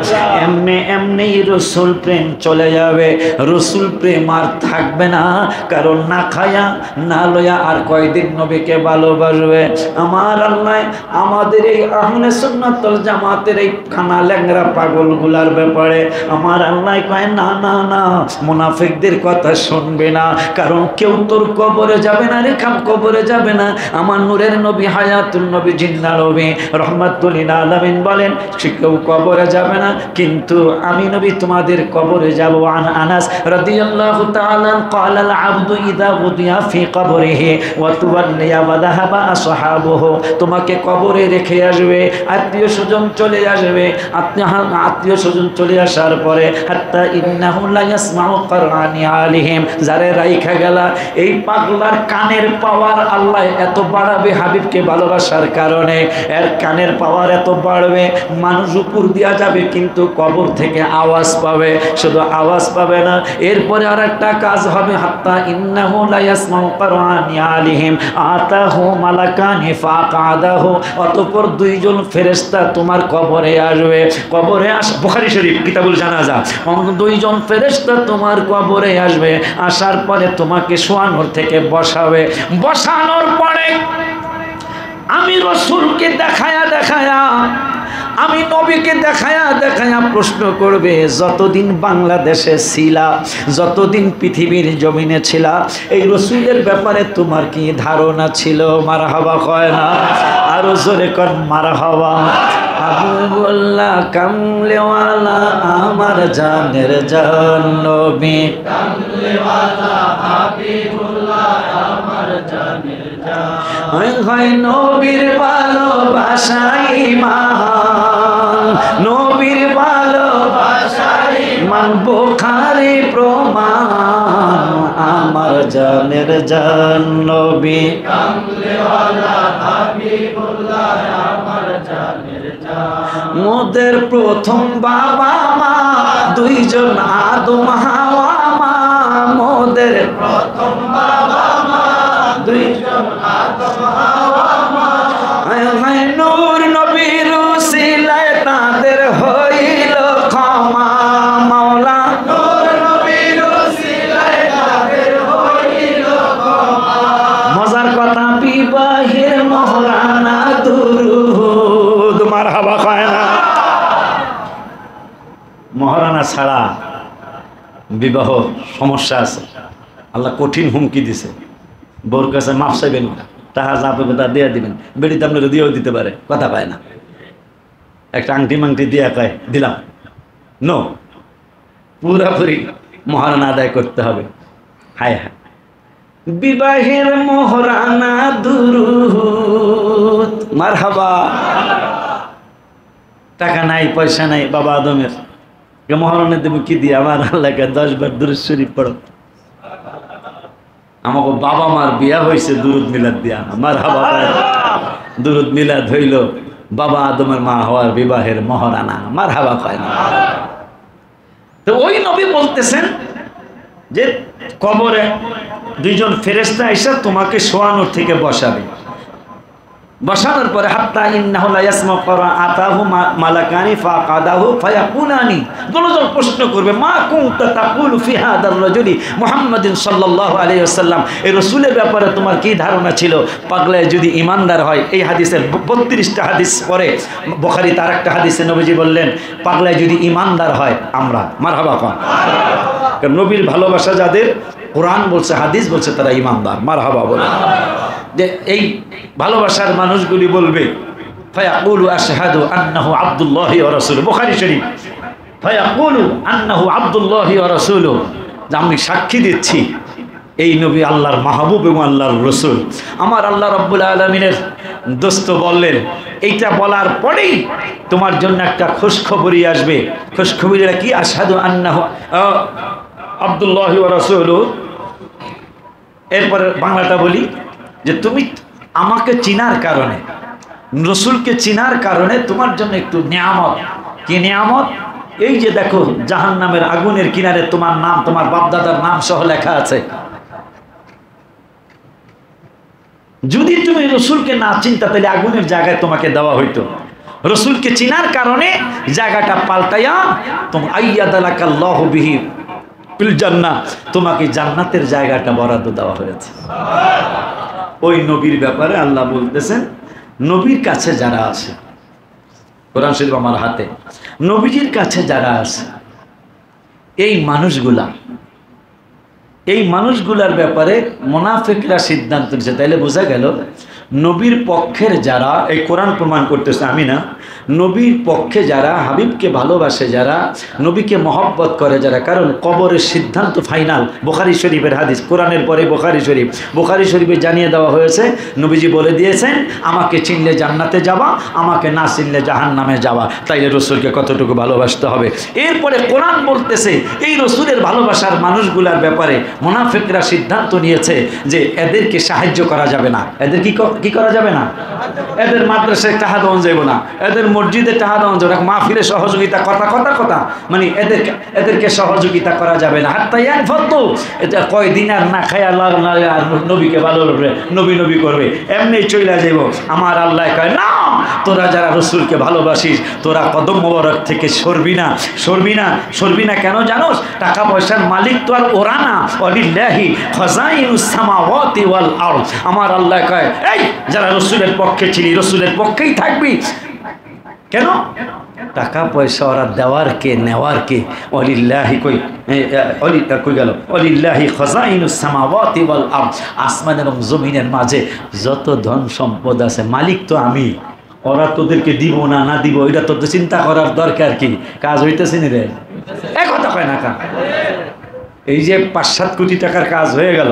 এমনি রাসূল প্রেম চলে যাবে, রাসূল প্রেম আর থাকবে না। কারণ না খায়া না লয়া আর কয়দিন নবীকে ভালোবাসবে। আমার আল্লাহ আমাদের এই আহলে সুন্নাত ওয়াল জামাতের এই খানা ল্যাংরা পাগলগুলার ব্যাপারে আমার আল্লাহ কয়, না না না, মুনাফিকদের কথা শুনবে না। কারণ কেউ তোর কবরে যাবে না রে, খাম কবরে যাবে না। আমার নূরের নবী হায়াতুল নবী জিন্নাহ নবী রহমাতুল লিল আলামিন বলেন, কেউ কবরে যাবে না, কিন্তু আমি নবী তোমাদের কবরে যাব। আন আনাস রাদিয়াল্লাহু তাআলা قال العبد اذا وضع في قبره وتولى وذهب اصحابه, তোমাকে কবরে রেখে আসবে, আত্মীয় স্বজন চলে আসবে, আত্মীয় স্বজন চলে আসার পরে হাত্তা ইন্নাহু লা ইয়াসমাউ কুরআনি আলিহিম, যারে রাইখা গেলা এই পাগলার কানের পাওয়ার আল্লাহ এত বাড়াবে হাবিবকে ভালোবাসার কারণে, এর কানের পাওয়ার এত বাড়বে, মানুষ উপর দিয়া যাবে কিন্তু কবর থেকে আওয়াজ পাবে। শুধু আওয়াজ পাবে না, এরপরে আর একটা কাজ হবে, হাত্তা ইন্নাহু লা ইয়াসমাউ কুরআনি আলিহিম আতাহু মালাকানি ফাকাদাহু, অতঃপর দুইজন ফেরেশতা তোমার কবরে আসবে। কবরে বুখারী শরীফ কিতাবুল জানাজা, দুইজন ফেরেশতা তোমার কবরে আসবে, আসার পরে তোমাকে শোয়ানোর থেকে বসাবে। বসানোর পরে আমি রাসূলকে দেখায়া আমি নবীকে দেখায়া দেখায়া প্রশ্ন করবে, যতদিন বাংলাদেশে ছিলা, যতদিন পৃথিবীর জমিনে ছিলা, এই রসুলের ব্যাপারে তোমার কি ধারণা ছিল? মারহাবা কয় না? আরো জোরে কর মারহাবা। হাবিবুল্লাহ কামলেওয়ালা আমার জানের জান নবী, কামলেওয়ালা হাবিবুল্লাহ আমার জানের জান। হয় নবীর ভালোবাসাই মান, নবীর ভালোবাসাই মান, বুখারী প্রমাণ আমার জানের জান নবী, কামলেওয়ালা হাবিবুল্লাহ আমার জানের জান। মোদের প্রথম বাবা মা দুইজন আদম হাওয়া মা, মোদের প্রথম বাবা মা দুইজন আদম হাওয়া মা। নূর নবীর উসিলায় তাদের হইল ক্ষমা, মাওলা নূর নবীর উসিলায় তাদের হইল ক্ষমা। মজার কথা, বিবাহের মহরানা দুরূদ, মারহাবা কয় না? মহারানা ছাড়া বিবাহ সমস্যা আছে। আল্লাহ কঠিন হুমকি দিছে, বোর কাছে মাফ চাইবেন, টাকা যা পাবে তা দিয়ে দিবেন। বেড়িতে আপনাকে দিয়েও দিতে পারে, কথা পায় না। একটা আংটি মাংটি দিয়ে কয় দিলাম, নো, পুরাপুরি মহারানা আদায় করতে হবে। হায় হায়, বিবাহের মহারানা দুরূদ, মারহাবা। টাকা নাই, পয়সা নাই বাবা আদমের, মহারণে দেবো কি দিয়ে? আমার আল্লাহকে 10 বার দুরূদ শরীফ পড়ো। আমাকে বাবা মার বিয়া হয়েছে দুরূদ মিলাদ দিয়া, মারহাবা। দুরূদ মিলাদ হইল বাবা আদমের মা হওয়ার বিবাহের মহারানা, মারহাবা কয় না? তো ওই নবী বলতেছেন যে কবরে দুইজন ফেরেশতা এসে তোমাকে শোয়ানোর থেকে বসাবে, বসানোর পরে হাত্তা ইন্নাহু লা ইয়াসমা ক্রাআতাহু মালাকানি ফাকাদাহু ফায়াকুলানি, দুজন প্রশ্ন করবে, মা কুনতা তাকুলু ফি হাদার রাজুলি মুহাম্মাদিন সাল্লাল্লাহু আলাইহি ওয়াসাল্লাম, এই রাসূলের ব্যাপারে তোমার কি ধারণা ছিল? পাগলায় যদি ইমানদার হয়, এই হাদিসের 32টা হাদিস পরে বুখারীতে আরেকটা হাদিসে নবীজি বললেন, পাগলায় যদি ইমানদার হয় আমরা, মারহাবা কোন? কারণ নবীর ভালোবাসা যাদের, কোরআন বলছে হাদিস বলছে, তারা ইমানদার, মারহাবা বলে। যে এই ভালোবাসার মানুষগুলি বলবে, ফায়াকুলু আশহাদু আন্নাহু আব্দুল্লাহি ওয়া রাসূলুহু, বুখারী শরীফ, ফায়াকুলু আন্নাহু আব্দুল্লাহি ওয়া রাসূলুহু, যে আমি সাক্ষী দিচ্ছি এই নবী আল্লাহর মাহবুব এবং আল্লাহর রসুল। আমার আল্লাহ রাব্বুল আলামিনের দোস্ত বললেন, এইটা বলার পরেই তোমার জন্য একটা খুশখবরি আসবে। খুশখবরিটা কি? আশহাদু আন্নাহু আব্দুল্লাহি ওয়া রাসূলুহু। এরপরে বাংলাটা বলি, যে তুমি আমাকে চিনার কারণে, রসুলকে চিনার কারণে তোমার জন্য একটু নিয়ামত। কি নিয়ামত? এই যে দেখো জাহান্নামের আগুনের কিনারে তোমার নাম, তোমার বাপদাদার নাম সহ লেখা আছে। যদি তুমি রসুলকে না চিনতা তাহলে আগুনের জায়গায় তোমাকে দেওয়া হইতো। রসুলকে চিনার কারণে জায়গাটা পাল্টাইয়া তুমি আইয়াদালাকাল্লাহু বিহি ফিল জান্নাহ, তোমাকে জান্নাতের জায়গাটা বরাদ্দ দেওয়া হয়েছে। ওই নবীর ব্যাপারে আল্লাহ বলতেছেন, নবীর কাছে যারা আছে, কোরআন শরীফ আমার হাতে, নবীজির কাছে যারা আছে, এই মানুষগুলার ব্যাপারে মুনাফিকরা সিদ্ধান্ত নিচ্ছে। তাইলে বোঝা গেল নবীর পক্ষের যারা, এই কোরআন প্রমাণ করতেছে আমি না, নবীর পক্ষে যারা, হাবিবকে ভালোবাসে যারা, নবীকে মহব্বত করে যারা, কারণ কবরের সিদ্ধান্ত ফাইনাল। বুখারী শরীফের হাদিস, কোরআনের পরে বুখারী শরীফ, বুখারী শরীফে জানিয়ে দেওয়া হয়েছে, নবীজি বলে দিয়েছেন, আমাকে চিনলে জান্নাতে যাবা, আমাকে না চিনলে জাহান্নামে যাবা। তাইলে রসুলকে কতটুকু ভালোবাসতে হবে। এরপরে কোরআন বলতেছে, এই রসুলের ভালোবাসার মানুষগুলার ব্যাপারে মুনাফিকরা সিদ্ধান্ত নিয়েছে যে এদেরকে সাহায্য করা যাবে না। এদের কি করা যাবে না? এদের মাদ্রাসায় টাকা দেওয়া যাবে না, এদের মসজিদে টাকা দেওয়া যাবে না, মাহফিলে সহযোগিতা কথা মানে এদেরকে সহযোগিতা করা যাবে না। হাত্তা ইয়ানফাদু, এটা কয়দিন আর না খায় আল্লাহ আর নবীকে ভালো নবী করবে, এমনি চইলা যাইব। আমার আল্লাহ কয় না, তোরা যারা রসুলকে ভালোবাসিস তোরা কদম মোবারক থেকে সরবি না। কেন জানোস? টাকা পয়সার মালিক তো আর ওরা না, ওয়ালিল্লাহি খাযাইনুস সামাওয়াতি ওয়াল আরদ। আমার আল্লাহ কয়, এই যারা রসুলের পক্ষে ছিলি, রসুলের পক্ষেই থাকবি। কেন? টাকা পয়সা ওরা দেওয়ার কে নেওয়ার কে? ওয়ালিল্লাহি কই গেল? ওয়ালিল্লাহি খাযাইনুস সামাওয়াতি ওয়াল আরদ, আসমান এবং জমিনের মাঝে যত ধন সম্পদ আছে মালিক তো আমি। ওরা তোদেরকে দিব না না দিব এটা তোদের চিন্তা করার দরকার কি? কাজ হইতেছে নি রে? এক কথা কয় না কা? এই যে ৫-৭ কোটি টাকার কাজ হয়ে গেল,